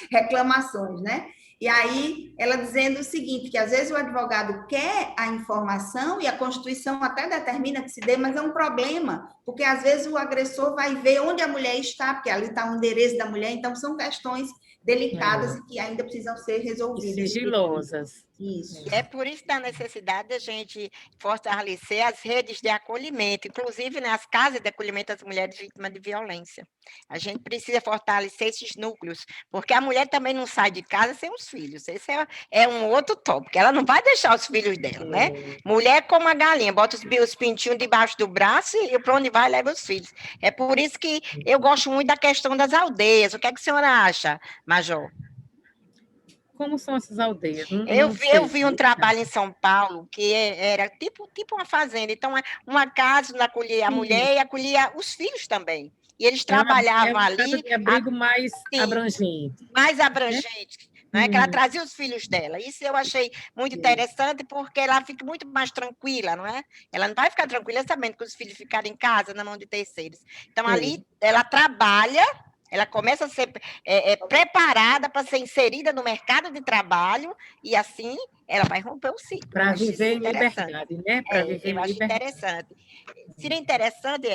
reclamações, né? E aí, ela dizendo o seguinte, que às vezes o advogado quer a informação e a Constituição até determina que se dê, mas é um problema, porque às vezes o agressor vai ver onde a mulher está, porque ali está o endereço da mulher, então são questões delicadas e que ainda precisam ser E resolvidas. sigilosas. Isso. É por isso da necessidade da gente fortalecer as redes de acolhimento, inclusive nas casas de acolhimento das mulheres vítimas de violência. A gente precisa fortalecer esses núcleos, porque a mulher também não sai de casa sem os filhos. Esse é um outro tópico. Ela não vai deixar os filhos dela, né? Mulher como a galinha, bota os pintinhos debaixo do braço e para onde vai leva os filhos. É por isso que eu gosto muito da questão das aldeias. O que é que a senhora acha, Major? Como são essas aldeias? Eu vi um trabalho em São Paulo que era tipo uma fazenda. Então, uma casa onde acolhia a mulher e acolhia os filhos também. E eles trabalhavam uma ali. casa de abrigo mais abrangente. Mais abrangente. Né? Que ela trazia os filhos dela. Isso eu achei muito interessante, porque ela fica muito mais tranquila, não é? Ela não vai ficar tranquila sabendo que os filhos ficaram em casa na mão de terceiros. Então, ali, ela trabalha. Ela começa a ser preparada para ser inserida no mercado de trabalho e, assim, ela vai romper o ciclo. Para viver em liberdade, né? Para viver eu acho interessante. Seria interessante,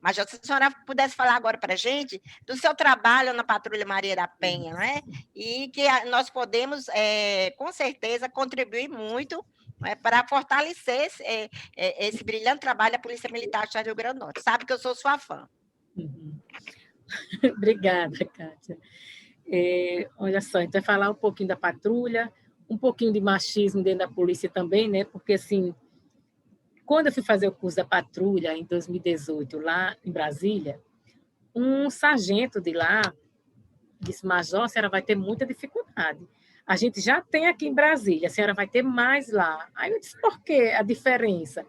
Major, se a senhora pudesse falar agora para a gente do seu trabalho na Patrulha Maria da Penha, não é? E que nós podemos, com certeza, contribuir muito para fortalecer esse brilhante trabalho da Polícia Militar do Estado do Rio Grande do Norte. Sabe que eu sou sua fã. Obrigada, Kátia. Olha só, então, falar um pouquinho da patrulha, um pouquinho de machismo dentro da polícia também, né? Porque, assim, quando eu fui fazer o curso da patrulha, em 2018, lá em Brasília, um sargento de lá disse: Major, a senhora vai ter muita dificuldade. A gente já tem aqui em Brasília, a senhora vai ter mais lá. Aí eu disse: por que a diferença?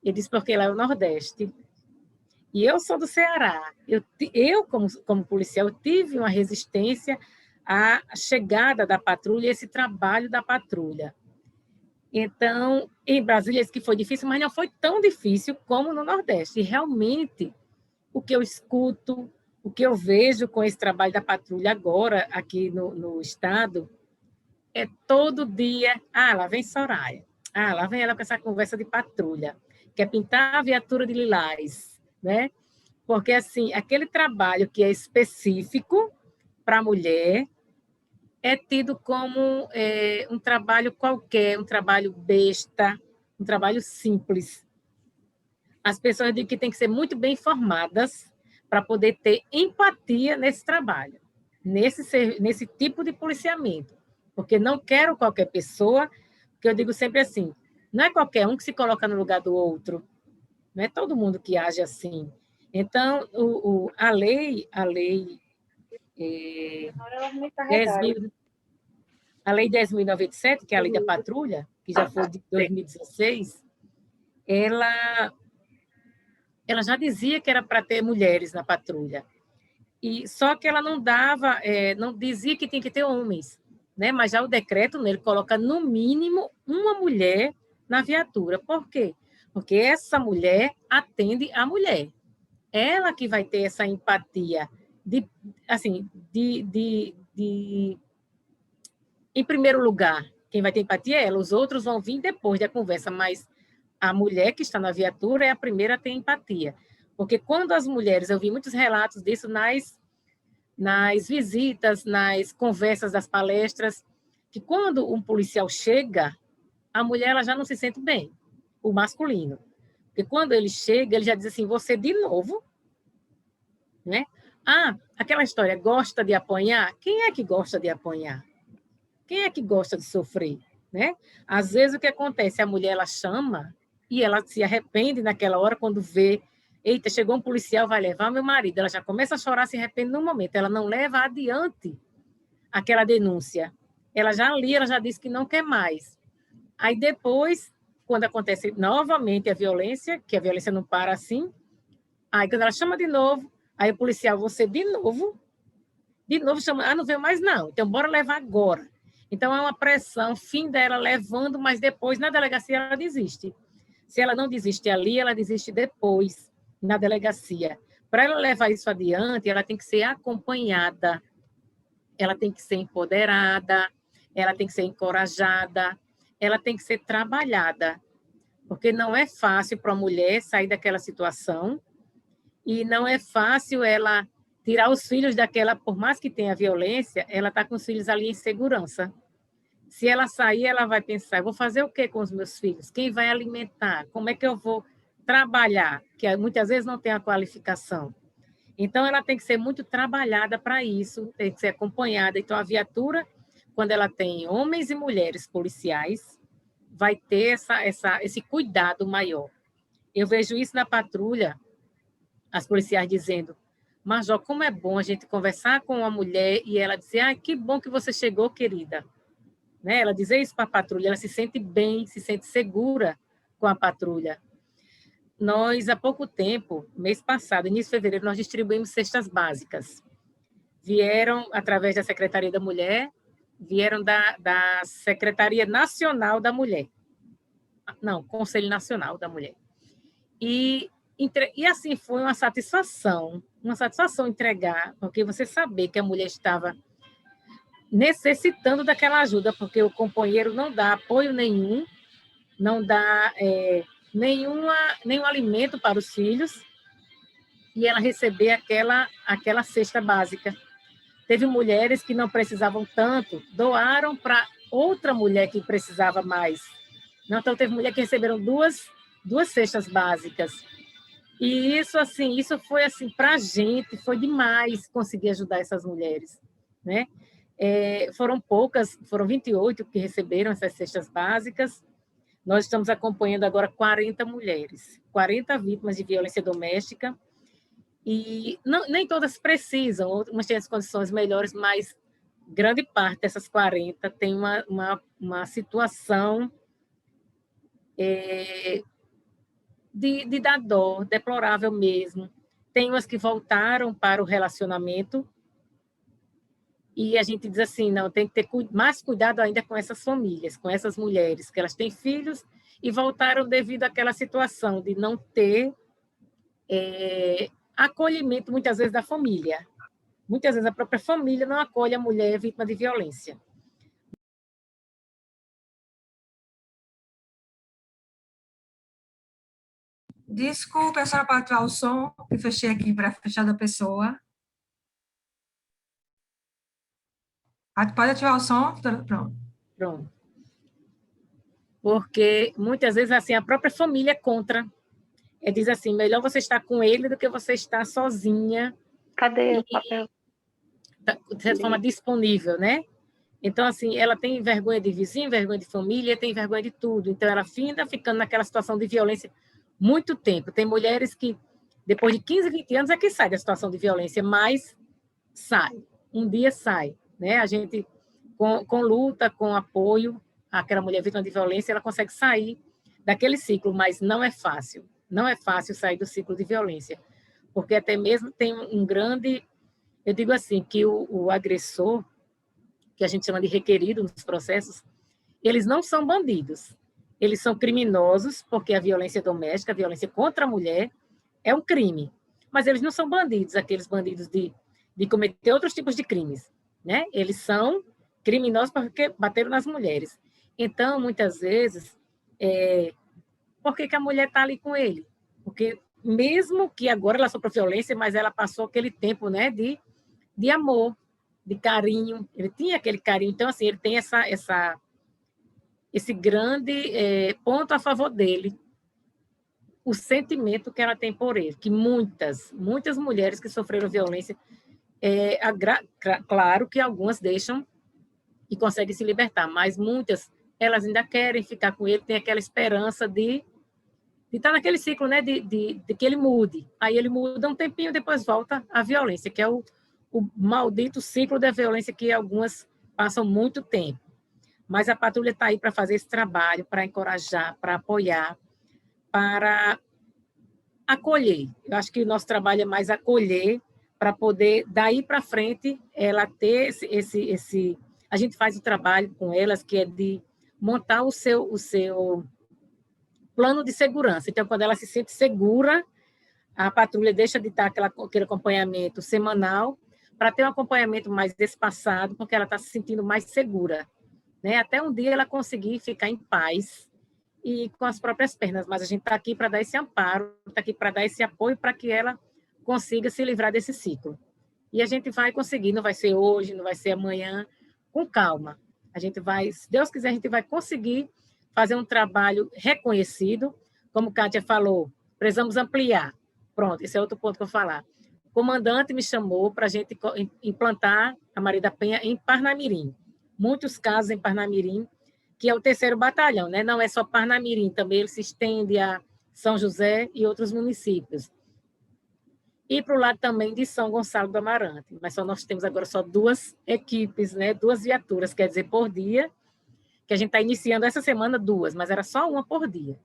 Ele disse: porque lá é o Nordeste. E eu sou do Ceará. Eu como policial, eu tive uma resistência à chegada da patrulha, esse trabalho da patrulha. Então, em Brasília, isso que foi difícil, mas não foi tão difícil como no Nordeste. E realmente, o que eu escuto, o que eu vejo com esse trabalho da patrulha agora, aqui no Estado, é todo dia: lá vem Soraya, lá vem ela com essa conversa de patrulha, quer pintar a viatura de lilás, né? Porque, assim, aquele trabalho que é específico para a mulher é tido como um trabalho qualquer, um trabalho besta, um trabalho simples. As pessoas dizem que têm que ser muito bem informadas para poder ter empatia nesse trabalho, nesse tipo de policiamento. Porque não quero qualquer pessoa, que eu digo sempre assim, não é qualquer um que se coloca no lugar do outro, não é todo mundo que age assim. Então, a lei 10.097, que é a lei da patrulha, que já foi de 2016, ela já dizia que era para ter mulheres na patrulha. Só que ela não dizia que tinha que ter homens, né? Mas já o decreto, ele coloca no mínimo uma mulher na viatura. Por quê? Porque essa mulher atende a mulher. Ela que vai ter essa empatia em primeiro lugar, quem vai ter empatia é ela, os outros vão vir depois da conversa, mas a mulher que está na viatura é a primeira a ter empatia. Porque quando as mulheres, eu vi muitos relatos disso nas visitas, nas conversas das palestras, que quando um policial chega, a mulher ela já não se sente bem, o masculino. Porque quando ele chega, ele já diz assim: você de novo? Né? Aquela história, gosta de apanhar? Quem é que gosta de apanhar? Quem é que gosta de sofrer? Né? Às vezes o que acontece, a mulher ela chama e ela se arrepende naquela hora quando vê: eita, chegou um policial, vai levar meu marido. Ela já começa a chorar, se arrepende no momento. Ela não leva adiante aquela denúncia. Ela já disse que não quer mais. Aí depois, quando acontece novamente a violência, que a violência não para assim, aí quando ela chama de novo, aí o policial: você de novo chama: não veio mais não, então bora levar agora. Então é uma pressão, fim dela levando, mas depois na delegacia ela desiste. Se ela não desiste ali, ela desiste depois, na delegacia. Para ela levar isso adiante, ela tem que ser acompanhada. ela tem que ser empoderada, ela tem que ser encorajada, ela tem que ser trabalhada, porque não é fácil para a mulher sair daquela situação e não é fácil ela tirar os filhos daquela, por mais que tenha violência, ela está com os filhos ali em segurança. Se ela sair, ela vai pensar, vou fazer o que com os meus filhos? Quem vai alimentar? Como é que eu vou trabalhar? Que muitas vezes não tem a qualificação. Então, ela tem que ser muito trabalhada para isso, tem que ser acompanhada. Então, a viatura, quando ela tem homens e mulheres policiais, vai ter esse cuidado maior. Eu vejo isso na patrulha, as policiais dizendo, Major, como é bom a gente conversar com uma mulher e ela dizer, que bom que você chegou, querida. Né? Ela dizer isso para a patrulha, ela se sente bem, se sente segura com a patrulha. Nós, há pouco tempo, mês passado, início de fevereiro, nós distribuímos cestas básicas. Vieram, através da Secretaria da Mulher, vieram da Secretaria Nacional da Mulher. Não, Conselho Nacional da Mulher. E assim, foi uma satisfação entregar, porque você saber que a mulher estava necessitando daquela ajuda, porque o companheiro não dá apoio nenhum, não dá nenhum alimento para os filhos, e ela receber aquela cesta básica. Teve mulheres que não precisavam tanto, doaram para outra mulher que precisava mais. Então, teve mulher que receberam duas cestas básicas. E isso foi assim, para a gente, foi demais conseguir ajudar essas mulheres, né? Foram poucas, foram 28 que receberam essas cestas básicas. Nós estamos acompanhando agora 40 mulheres, 40 vítimas de violência doméstica, e nem todas precisam, umas têm as condições melhores, mas grande parte dessas 40 tem uma situação de dar dó, deplorável mesmo. Tem umas que voltaram para o relacionamento, e a gente diz assim, não, tem que ter mais cuidado ainda com essas famílias, com essas mulheres, que elas têm filhos e voltaram devido àquela situação de não ter acolhimento, muitas vezes, da família. Muitas vezes a própria família não acolhe a mulher vítima de violência. Desculpa, a senhora pode ativar o som, que fechei aqui para fechar da pessoa. Pode ativar o som? Pronto. Pronto. Porque, muitas vezes, assim, a própria família é contra. Diz assim, melhor você estar com ele do que você estar sozinha. Cadê o papel? De certa forma, disponível, né? Então, assim, ela tem vergonha de vizinho, vergonha de família, tem vergonha de tudo. Então, ela finda ficando naquela situação de violência muito tempo. Tem mulheres que, depois de 15, 20 anos, é que sai da situação de violência, mas sai. Um dia sai, né? A gente, com luta, com apoio, aquela mulher vítima de violência, ela consegue sair daquele ciclo, mas não é fácil. Não é fácil sair do ciclo de violência, porque até mesmo tem um grande... Eu digo assim, que o agressor, que a gente chama de requerido nos processos, eles não são bandidos. Eles são criminosos, porque a violência doméstica, a violência contra a mulher, é um crime. Mas eles não são bandidos, aqueles bandidos de cometer outros tipos de crimes, né? Eles são criminosos porque bateram nas mulheres. Então, muitas vezes, por que a mulher está ali com ele? Porque mesmo que agora ela sofreu violência, mas ela passou aquele tempo, né, de amor, de carinho, ele tinha aquele carinho, então, assim, ele tem esse grande ponto a favor dele, o sentimento que ela tem por ele, que muitas mulheres que sofreram violência, claro que algumas deixam e conseguem se libertar, mas muitas, elas ainda querem ficar com ele, tem aquela esperança de estar naquele ciclo, né, de que ele mude. Aí ele muda um tempinho, depois volta à violência, que é o maldito ciclo da violência que algumas passam muito tempo. Mas a patrulha está aí para fazer esse trabalho, para encorajar, para apoiar, para acolher. Eu acho que o nosso trabalho é mais acolher, para poder, daí para frente, ela ter esse... A gente faz o trabalho com elas, que é de montar o seu plano de segurança. Então, quando ela se sente segura, a patrulha deixa de estar aquele acompanhamento semanal para ter um acompanhamento mais espaçado, porque ela está se sentindo mais segura, né? Até um dia ela conseguir ficar em paz e com as próprias pernas, mas a gente está aqui para dar esse amparo, está aqui para dar esse apoio para que ela consiga se livrar desse ciclo. E a gente vai conseguir, não vai ser hoje, não vai ser amanhã, com calma. A gente vai, se Deus quiser, a gente vai conseguir fazer um trabalho reconhecido, como Kátia falou, precisamos ampliar. Pronto, esse é outro ponto que eu vou falar. O comandante me chamou para a gente implantar a Maria da Penha em Parnamirim. Muitos casos em Parnamirim, que é o 3º batalhão, né? Não é só Parnamirim, também ele se estende a São José e outros municípios. E para o lado também de São Gonçalo do Amarante. Mas nós temos agora só 2 equipes, né? 2 viaturas, quer dizer, por dia, que a gente está iniciando essa semana 2, mas era só uma por dia.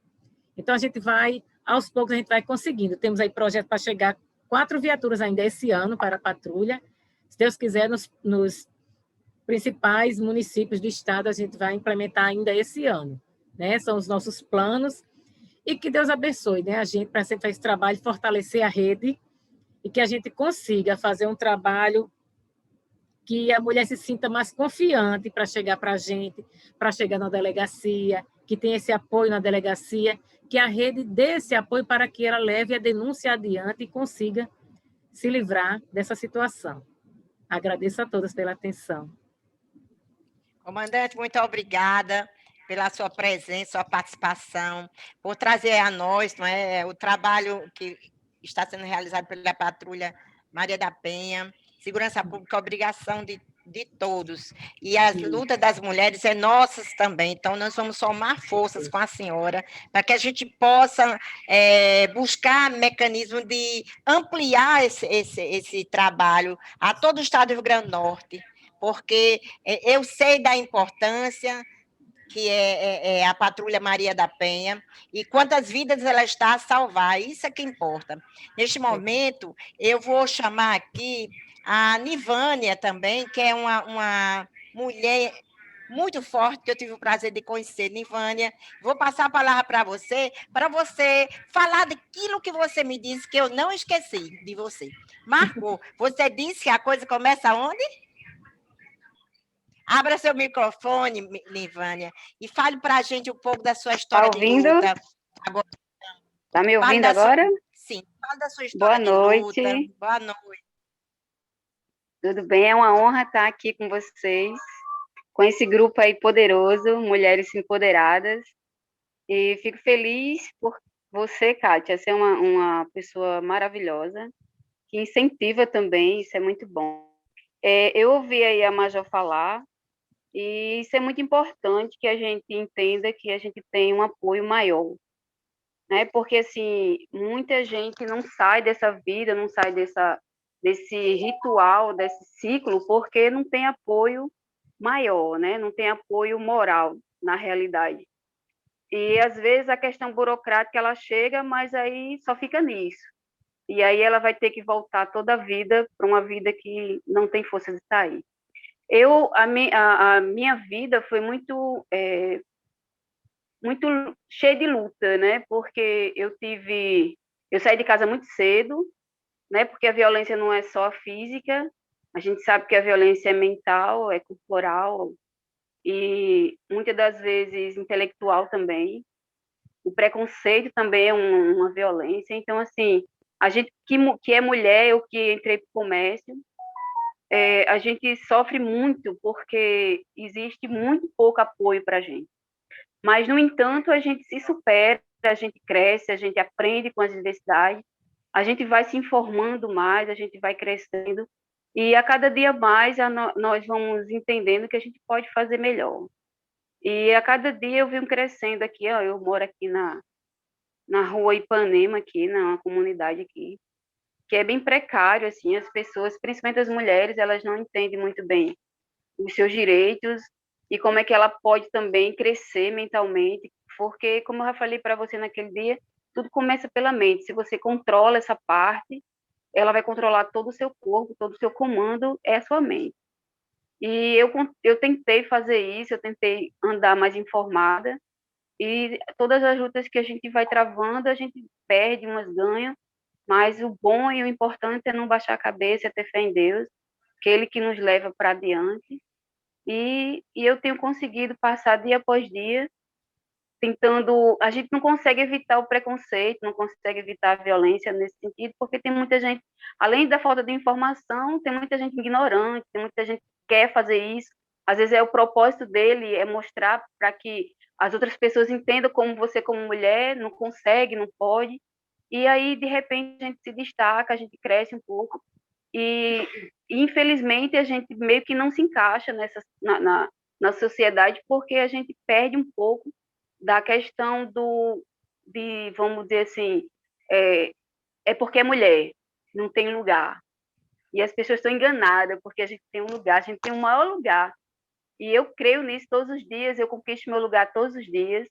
Então, a gente vai, aos poucos, a gente vai conseguindo. Temos aí projeto para chegar 4 viaturas ainda esse ano para a patrulha. Se Deus quiser, nos principais municípios do estado, a gente vai implementar ainda esse ano, né? São os nossos planos. E que Deus abençoe, né? A gente, para sempre fazer esse trabalho, fortalecer a rede e que a gente consiga fazer um trabalho que a mulher se sinta mais confiante para chegar para a gente, para chegar na delegacia, que tenha esse apoio na delegacia, que a rede dê esse apoio para que ela leve a denúncia adiante e consiga se livrar dessa situação. Agradeço a todas pela atenção. Comandante, muito obrigada pela sua presença, sua participação, por trazer a nós, não é, o trabalho que está sendo realizado pela Patrulha Maria da Penha. Segurança pública é obrigação de todos. E as lutas das mulheres é nossas também. Então, nós vamos somar forças com a senhora para que a gente possa buscar mecanismo de ampliar esse trabalho a todo o estado do Rio Grande do Norte, porque eu sei da importância que é a Patrulha Maria da Penha, e quantas vidas ela está a salvar, isso é que importa. Neste momento, eu vou chamar aqui a Nivânia também, que é uma mulher muito forte, que eu tive o prazer de conhecer. Nivânia, vou passar a palavra para você falar daquilo que você me disse, que eu não esqueci de você. Marco, você disse que a coisa começa onde? Abra seu microfone, Nivânia, e fale para a gente um pouco da sua história de luta. Está me ouvindo agora? Sim, fale da sua história de luta. Boa noite. Tudo bem? É uma honra estar aqui com vocês, com esse grupo aí poderoso, Mulheres Empoderadas. E fico feliz por você, Kátia, ser uma pessoa maravilhosa, que incentiva também, isso é muito bom. Eu ouvi aí a Major falar, e isso é muito importante que a gente entenda que a gente tem um apoio maior, né? Porque, assim, muita gente não sai dessa vida, não sai desse ritual, desse ciclo, porque não tem apoio maior, né? Não tem apoio moral, na realidade. E, às vezes, a questão burocrática, ela chega, mas aí só fica nisso. E aí ela vai ter que voltar toda a vida para uma vida que não tem força de sair. A minha vida foi muito cheia de luta, né? Porque eu saí de casa muito cedo, né? Porque a violência não é só física, a gente sabe que a violência é mental, é corporal e muitas das vezes intelectual também. O preconceito também é uma violência. Então, assim, a gente que é mulher, eu que entrei para o comércio, a gente sofre muito porque existe muito pouco apoio para a gente. Mas, no entanto, a gente se supera, a gente cresce, a gente aprende com as diversidades, a gente vai se informando mais, a gente vai crescendo, e a cada dia mais nós vamos entendendo que a gente pode fazer melhor. E a cada dia eu venho crescendo aqui, ó, eu moro aqui na rua Ipanema, aqui, na comunidade aqui, que é bem precário, assim, as pessoas, principalmente as mulheres, elas não entendem muito bem os seus direitos e como é que ela pode também crescer mentalmente, porque, como eu já falei para você naquele dia, tudo começa pela mente. Se você controla essa parte, ela vai controlar todo o seu corpo, todo o seu comando é a sua mente. E eu tentei fazer isso, eu tentei andar mais informada, e todas as lutas que a gente vai travando, a gente perde, umas ganha, mas o bom e o importante é não baixar a cabeça, é ter fé em Deus aquele que nos leva para adiante, e eu tenho conseguido passar dia após dia, tentando, a gente não consegue evitar o preconceito, não consegue evitar a violência nesse sentido, porque tem muita gente, além da falta de informação, tem muita gente ignorante, tem muita gente que quer fazer isso, às vezes o propósito dele é mostrar para que as outras pessoas entendam como você, como mulher, não consegue, não pode, e aí, de repente, a gente se destaca, a gente cresce um pouco, e infelizmente, a gente meio que não se encaixa na sociedade, porque a gente perde um pouco da questão vamos dizer assim, é porque é mulher, não tem lugar. E as pessoas estão enganadas, porque a gente tem um lugar, a gente tem o maior lugar. E eu creio nisso todos os dias, eu conquisto meu lugar todos os dias,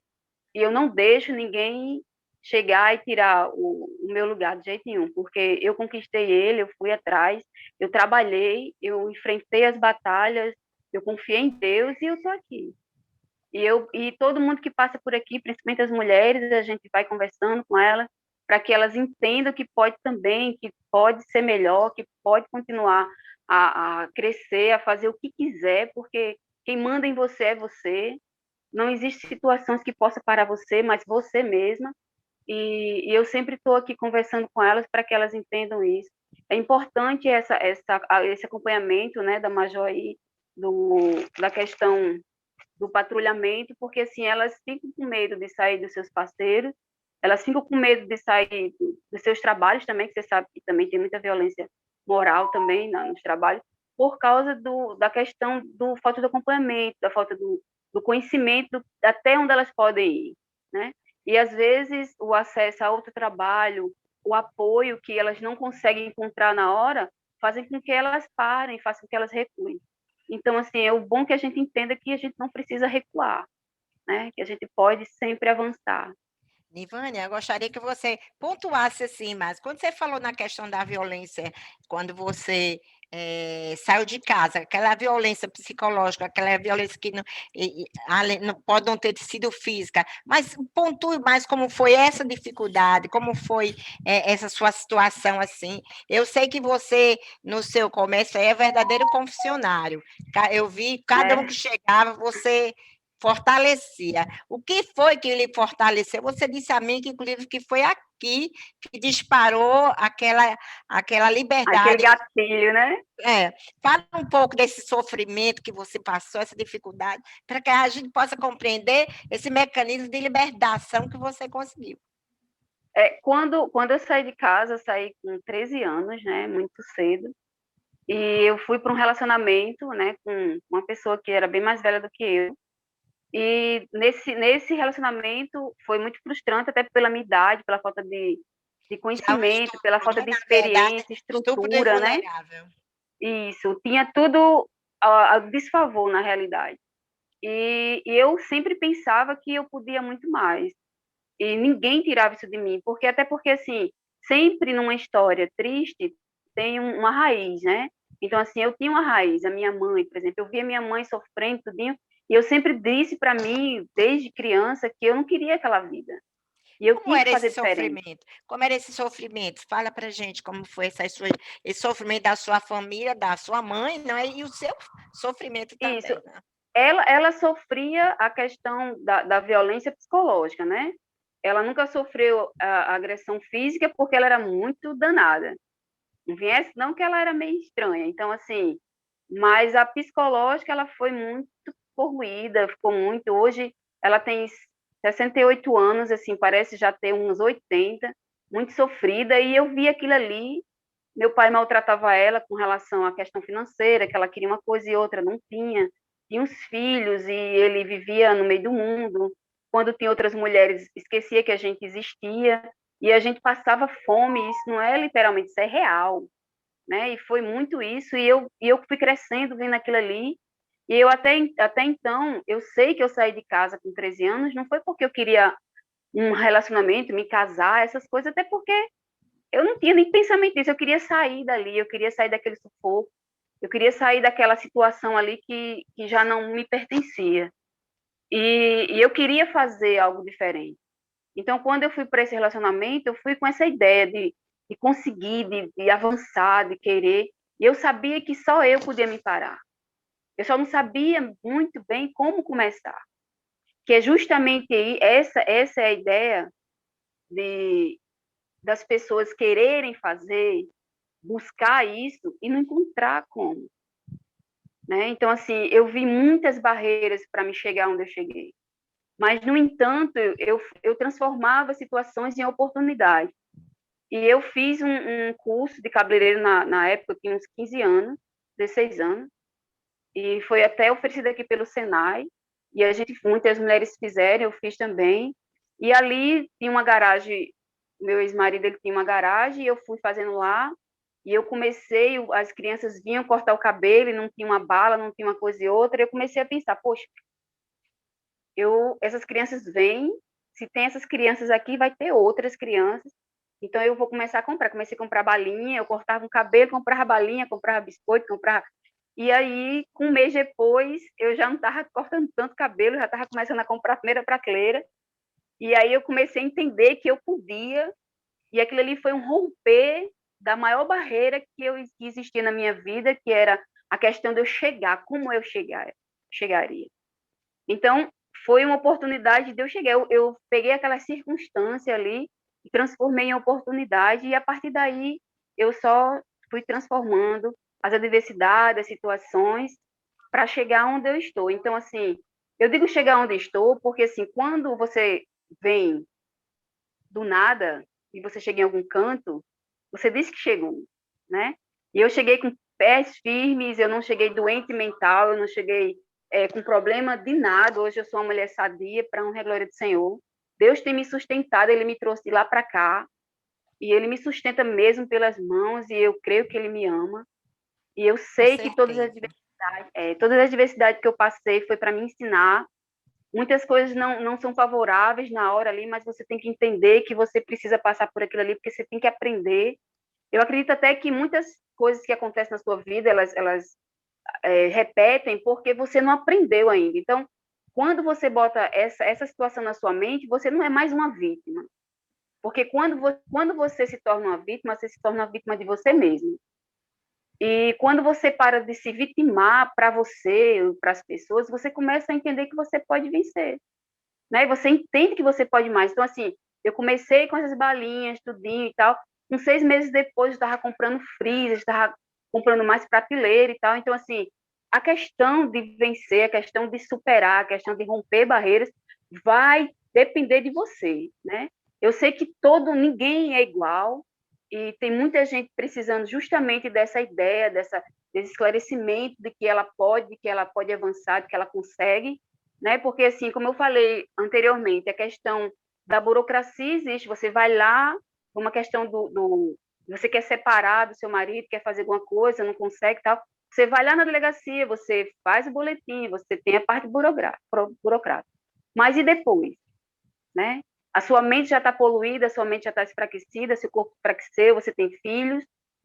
e eu não deixo ninguém chegar e tirar o meu lugar de jeito nenhum, porque eu conquistei ele, eu fui atrás, eu trabalhei, eu enfrentei as batalhas, eu confiei em Deus e eu estou aqui. E todo mundo que passa por aqui, principalmente as mulheres, a gente vai conversando com elas para que elas entendam que pode também, que pode ser melhor, que pode continuar a crescer, a fazer o que quiser, porque quem manda em você é você. Não existe situações que possa parar você, mas você mesma. E eu sempre estou aqui conversando com elas para que elas entendam isso. É importante esse acompanhamento, né, da Major aí, da questão do patrulhamento, porque assim elas ficam com medo de sair dos seus parceiros, elas ficam com medo de sair dos seus trabalhos também, que você sabe que também tem muita violência moral também nos trabalhos, por causa da questão do falta de acompanhamento, da falta do conhecimento até onde elas podem ir, né? E às vezes o acesso a outro trabalho, o apoio que elas não conseguem encontrar na hora, fazem com que elas parem, façam com que elas recuem. Então, assim, é o bom que a gente entenda que a gente não precisa recuar, né? Que a gente pode sempre avançar. Nivânia, eu gostaria que você pontuasse assim, mas quando você falou na questão da violência, quando você saiu de casa, aquela violência psicológica, aquela violência que não pode não ter sido física, mas pontue mais como foi essa dificuldade, como foi essa sua situação assim. Eu sei que você, no seu comércio, é verdadeiro confessionário. Eu vi, cada um que chegava, você fortalecia. O que foi que lhe fortaleceu? Você disse a mim que, inclusive, que foi aqui que disparou aquela liberdade. Aquele gatilho, né? Fala um pouco desse sofrimento que você passou, essa dificuldade, para que a gente possa compreender esse mecanismo de libertação que você conseguiu. Quando eu saí de casa, eu saí com 13 anos, né? Muito cedo. E eu fui para um relacionamento, né? Com uma pessoa que era bem mais velha do que eu. E nesse relacionamento foi muito frustrante, até pela minha idade, pela falta de conhecimento, pela falta de experiência, estrutura, né? Isso, tinha tudo a desfavor na realidade. E eu sempre pensava que eu podia muito mais. E ninguém tirava isso de mim, até porque, assim, sempre numa história triste tem uma raiz, né? Então, assim, eu tinha uma raiz, a minha mãe, por exemplo, eu via minha mãe sofrendo, tudinho, e eu sempre disse para mim, desde criança, que eu não queria aquela vida. E eu Como tinha era que fazer esse sofrimento? diferente. Como era esse sofrimento? Fala para gente como foi esse sofrimento da sua família, da sua mãe, não é? E o seu sofrimento também. Isso. Né? Ela sofria a questão da violência psicológica, né? Ela nunca sofreu a agressão física porque ela era muito danada. Não viesse, não que ela era meio estranha. Então, assim, mas a psicológica, ela foi muito corroída, ficou muito. Hoje, ela tem 68 anos, assim, parece já ter uns 80, muito sofrida, e eu vi aquilo ali. Meu pai maltratava ela com relação à questão financeira, que ela queria uma coisa e outra, não tinha. Tinha uns filhos e ele vivia no meio do mundo. Quando tinha outras mulheres, esquecia que a gente existia e a gente passava fome. Isso não é literalmente, isso é real, né? E foi muito isso. E eu fui crescendo vendo aquilo ali. E eu até então, eu sei que eu saí de casa com 13 anos, não foi porque eu queria um relacionamento, me casar, essas coisas, até porque eu não tinha nem pensamento nisso, eu queria sair dali, eu queria sair daquele sufoco, eu queria sair daquela situação ali que já não me pertencia. E eu queria fazer algo diferente. Então, quando eu fui para esse relacionamento, eu fui com essa ideia de conseguir, de avançar, de querer. E eu sabia que só eu podia me parar. Eu só não sabia muito bem como começar. Que é justamente aí, essa é a ideia das pessoas quererem fazer, buscar isso e não encontrar como. Né? Então, assim, eu vi muitas barreiras para me chegar onde eu cheguei. Mas, no entanto, eu transformava situações em oportunidade. E eu fiz um curso de cabeleireiro na época, eu tinha uns 15 anos, 16 anos, e foi até oferecido aqui pelo Senai, e muitas mulheres fizeram, eu fiz também, e ali tinha uma garagem, meu ex-marido ele tinha uma garagem, e eu fui fazendo lá, e eu comecei, as crianças vinham cortar o cabelo, e não tinha uma bala, não tinha uma coisa e outra, e eu comecei a pensar, poxa, essas crianças vêm, se tem essas crianças aqui, vai ter outras crianças, então eu vou começar a comprar. Comecei a comprar balinha, eu cortava um cabelo, comprava balinha, comprava biscoito, comprava... E aí, um mês depois, eu já não estava cortando tanto cabelo, já estava começando a comprar a primeira prateleira, e aí eu comecei a entender que eu podia, e aquilo ali foi um romper da maior barreira que existia na minha vida, que era a questão de eu chegar, como eu chegaria. Então, foi uma oportunidade de eu chegar. Eu peguei aquela circunstância ali e transformei em oportunidade, e a partir daí eu só fui transformando as adversidades, as situações, para chegar onde eu estou. Então, assim, eu digo chegar onde estou, porque, assim, quando você vem do nada e você chega em algum canto, você diz que chegou, né? E eu cheguei com pés firmes, eu não cheguei doente mental, eu não cheguei com problema de nada. Hoje eu sou uma mulher sadia, para a honra e glória do Senhor. Deus tem me sustentado, Ele me trouxe de lá para cá, e Ele me sustenta mesmo pelas mãos, e eu creio que Ele me ama. E eu sei que todas as adversidades que eu passei foi para me ensinar. Muitas coisas não são favoráveis na hora ali, mas você tem que entender que você precisa passar por aquilo ali, porque você tem que aprender. Eu acredito até que muitas coisas que acontecem na sua vida, elas repetem porque você não aprendeu ainda. Então, quando você bota essa situação na sua mente, você não é mais uma vítima. Porque quando você se torna uma vítima, você se torna uma vítima de você mesmo. E quando você para de se vitimar para você, para as pessoas, você começa a entender que você pode vencer. Né? E você entende que você pode mais. Então, assim, eu comecei com essas balinhas, tudinho e tal. Com 6 meses depois, eu estava comprando freezer, estava comprando mais prateleira e tal. Então, assim, a questão de vencer, a questão de superar, a questão de romper barreiras, vai depender de você, né? Eu sei que ninguém é igual, e tem muita gente precisando justamente dessa ideia, desse esclarecimento de que ela pode avançar, de que ela consegue, né? Porque, assim, como eu falei anteriormente, a questão da burocracia existe. Você vai lá, uma questão você quer separar do seu marido, quer fazer alguma coisa, não consegue e tal. Você vai lá na delegacia, você faz o boletim, você tem a parte burocrática. Mas e depois? Né? A sua mente já está poluída, a sua mente já está enfraquecida, seu corpo enfraqueceu, você tem filhos,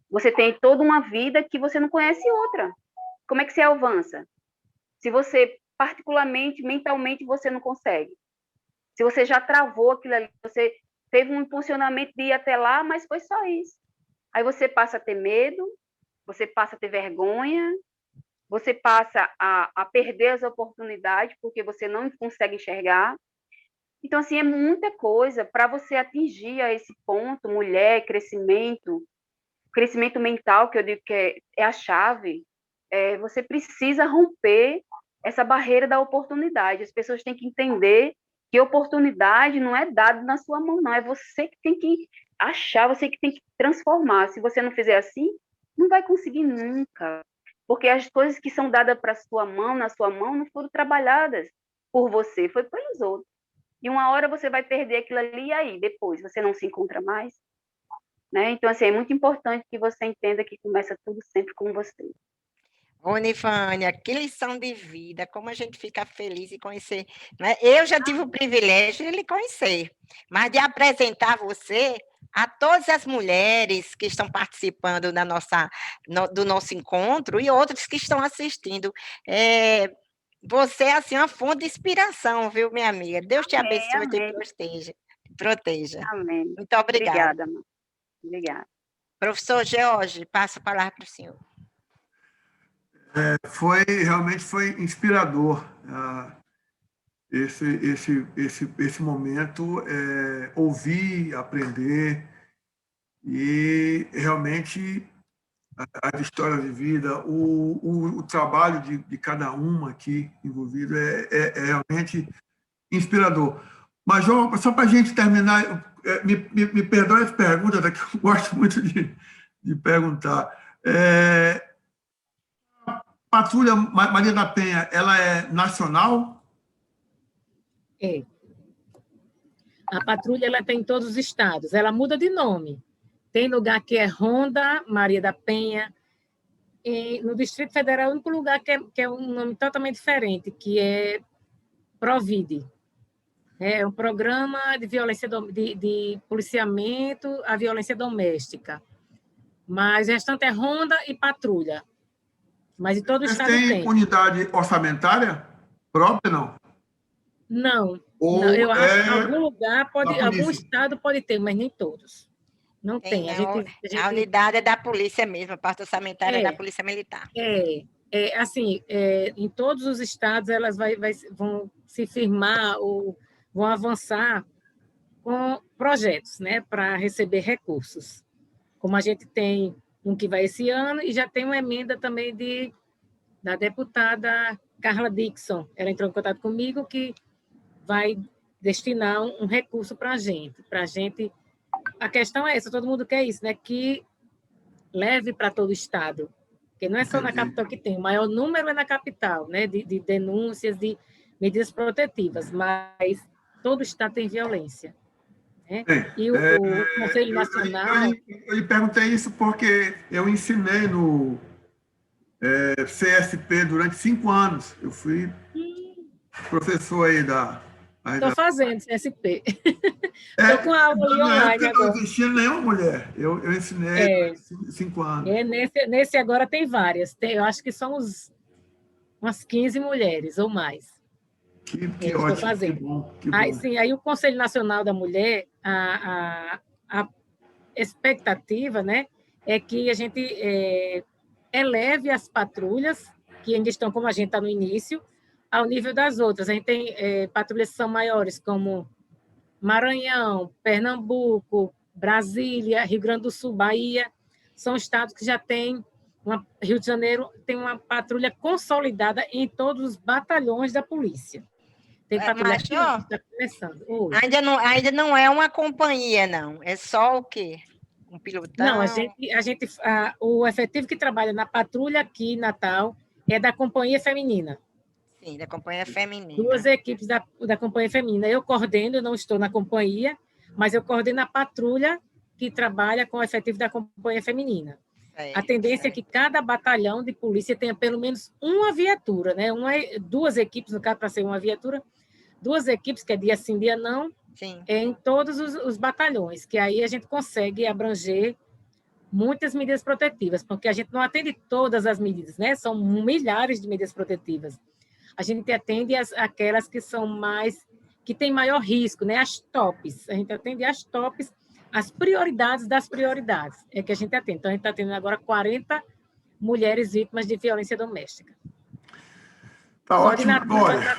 você tem toda uma vida que você não conhece outra. Como é que você avança? Se você, particularmente, mentalmente, você não consegue. Se você já travou aquilo ali, você teve um impulsionamento de ir até lá, mas foi só isso. Aí você passa a ter medo, você passa a ter vergonha, você passa a perder as oportunidades porque você não consegue enxergar. Então, assim, é muita coisa para você atingir a esse ponto, mulher, crescimento mental, que eu digo que é a chave. Você precisa romper essa barreira da oportunidade. As pessoas têm que entender que oportunidade não é dada na sua mão, não. É você que tem que achar, você que tem que transformar. Se você não fizer assim, não vai conseguir nunca. Porque as coisas que são dadas para sua mão, na sua mão, não foram trabalhadas por você, foi pelos outros. E uma hora você vai perder aquilo ali, e aí, depois, você não se encontra mais. Né? Então, assim, é muito importante que você entenda que começa tudo sempre com você. Ô, Nifânia, que lição de vida, como a gente fica feliz em conhecer. Né? Eu já tive o privilégio de lhe conhecer, mas de apresentar você a todas as mulheres que estão participando do nosso encontro e outras que estão assistindo. Você é, assim, uma fonte de inspiração, viu, minha amiga? Deus te abençoe e te proteja. Amém. Muito obrigada. Obrigada, mãe. Obrigada. Professor George, passo a palavra para o senhor. Realmente foi inspirador esse momento, ouvir, aprender, e realmente as histórias de vida, o trabalho de cada uma aqui envolvido é realmente inspirador. Mas, João, só para a gente terminar, me perdoe as perguntas, que eu gosto muito de perguntar. Patrulha Maria da Penha, ela é nacional? É. A patrulha ela tem em todos os estados, ela muda de nome. Tem lugar que é Ronda Maria da Penha, e no Distrito Federal é o único lugar que é um nome totalmente diferente, que é Provide. É um programa de violência de policiamento à violência doméstica. Mas o restante é Ronda e Patrulha. Mas em todo o estado tem. Tem unidade orçamentária própria, não? Não. Ou não, eu acho que algum lugar algum estado pode ter, mas nem todos. Não tem. A unidade é da polícia mesmo, a parte orçamentária é da Polícia Militar. Assim, em todos os estados elas vão se firmar ou vão avançar com projetos, né, para receber recursos. Como a gente tem um que vai esse ano, e já tem uma emenda também da deputada Carla Dixon. Ela entrou em contato comigo que vai destinar um recurso para a gente. A questão é essa, todo mundo quer isso, né? Que leve para todo o estado. Porque não é só na capital que tem, o maior número é na capital, né? De denúncias, de medidas protetivas, mas todo o estado tem violência. Né? E o Conselho Nacional... Eu lhe perguntei isso porque eu ensinei no CSP durante 5 anos. Eu fui professor aí da... Estou fazendo CSP. Estou com a aula ali online agora. Não existia nenhuma mulher. Eu ensinei 5 anos. Nesse agora tem várias. Eu acho que são umas 15 mulheres ou mais. Que ótimo, estou fazendo. Que bom. Sim, aí o Conselho Nacional da Mulher, a expectativa, né, é que a gente eleve as patrulhas, que ainda estão, como a gente está no início, ao nível das outras. A gente tem patrulhas que são maiores, como Maranhão, Pernambuco, Brasília, Rio Grande do Sul, Bahia. São estados que já têm... Rio de Janeiro tem uma patrulha consolidada em todos os batalhões da polícia. Tem patrulha que está começando. Ainda não é uma companhia, não. É só o quê? Um pilotão? Não, o efetivo que trabalha na patrulha aqui em Natal é da Companhia Feminina. Sim, da Companhia Feminina. 2 equipes da Companhia Feminina. Eu coordeno, eu não estou na companhia, mas eu coordeno a patrulha que trabalha com o efetivo da Companhia Feminina. A tendência é que cada batalhão de polícia tenha pelo menos uma viatura, né? 2 equipes, no caso, para ser uma viatura, 2 equipes, que é dia sim, dia não, em todos os batalhões, que aí a gente consegue abranger muitas medidas protetivas, porque a gente não atende todas as medidas, né? São milhares de medidas protetivas. A gente atende aquelas que são que têm maior risco, né? As tops. A gente atende as tops, as prioridades das prioridades, é que a gente atende. Então, a gente está atendendo agora 40 mulheres vítimas de violência doméstica. Está ótimo. Olha,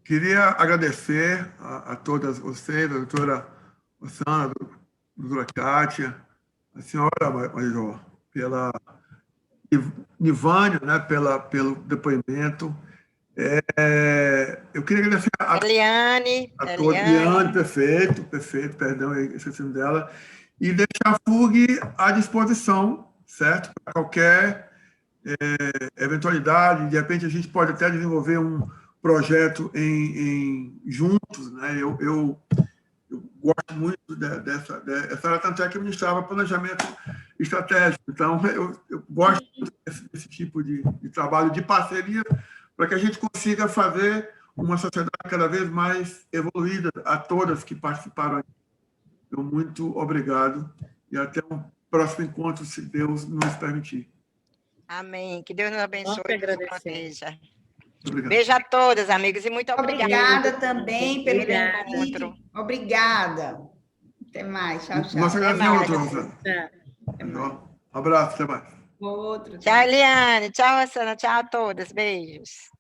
queria agradecer a todas vocês, a doutora Rosana, a doutora Kátia, a senhora Major, pela Nivânia, né, pelo depoimento. Eu queria agradecer a Eliane, perfeito, perdão, eu esqueci o nome dela, e deixar a FUG à disposição, certo? Para qualquer eventualidade, de repente a gente pode até desenvolver um projeto juntos, né? Eu gosto muito dessa área, tanto é que eu ministrava planejamento estratégico, então eu gosto desse tipo de trabalho de parceria, para que a gente consiga fazer uma sociedade cada vez mais evoluída a todas que participaram aqui. Então, muito obrigado e até um próximo encontro, se Deus nos permitir. Amém. Que Deus nos abençoe e nos proteja. Obrigado. Beijo a todas, amigos, e muito obrigada. Obrigada também pelo encontro. Obrigada. Até mais. Tchau, tchau. Nossa, até mais. Um abraço, até mais. Outro. Tchau, Eliane. Tchau, Rosana. Tchau a todas. Beijos.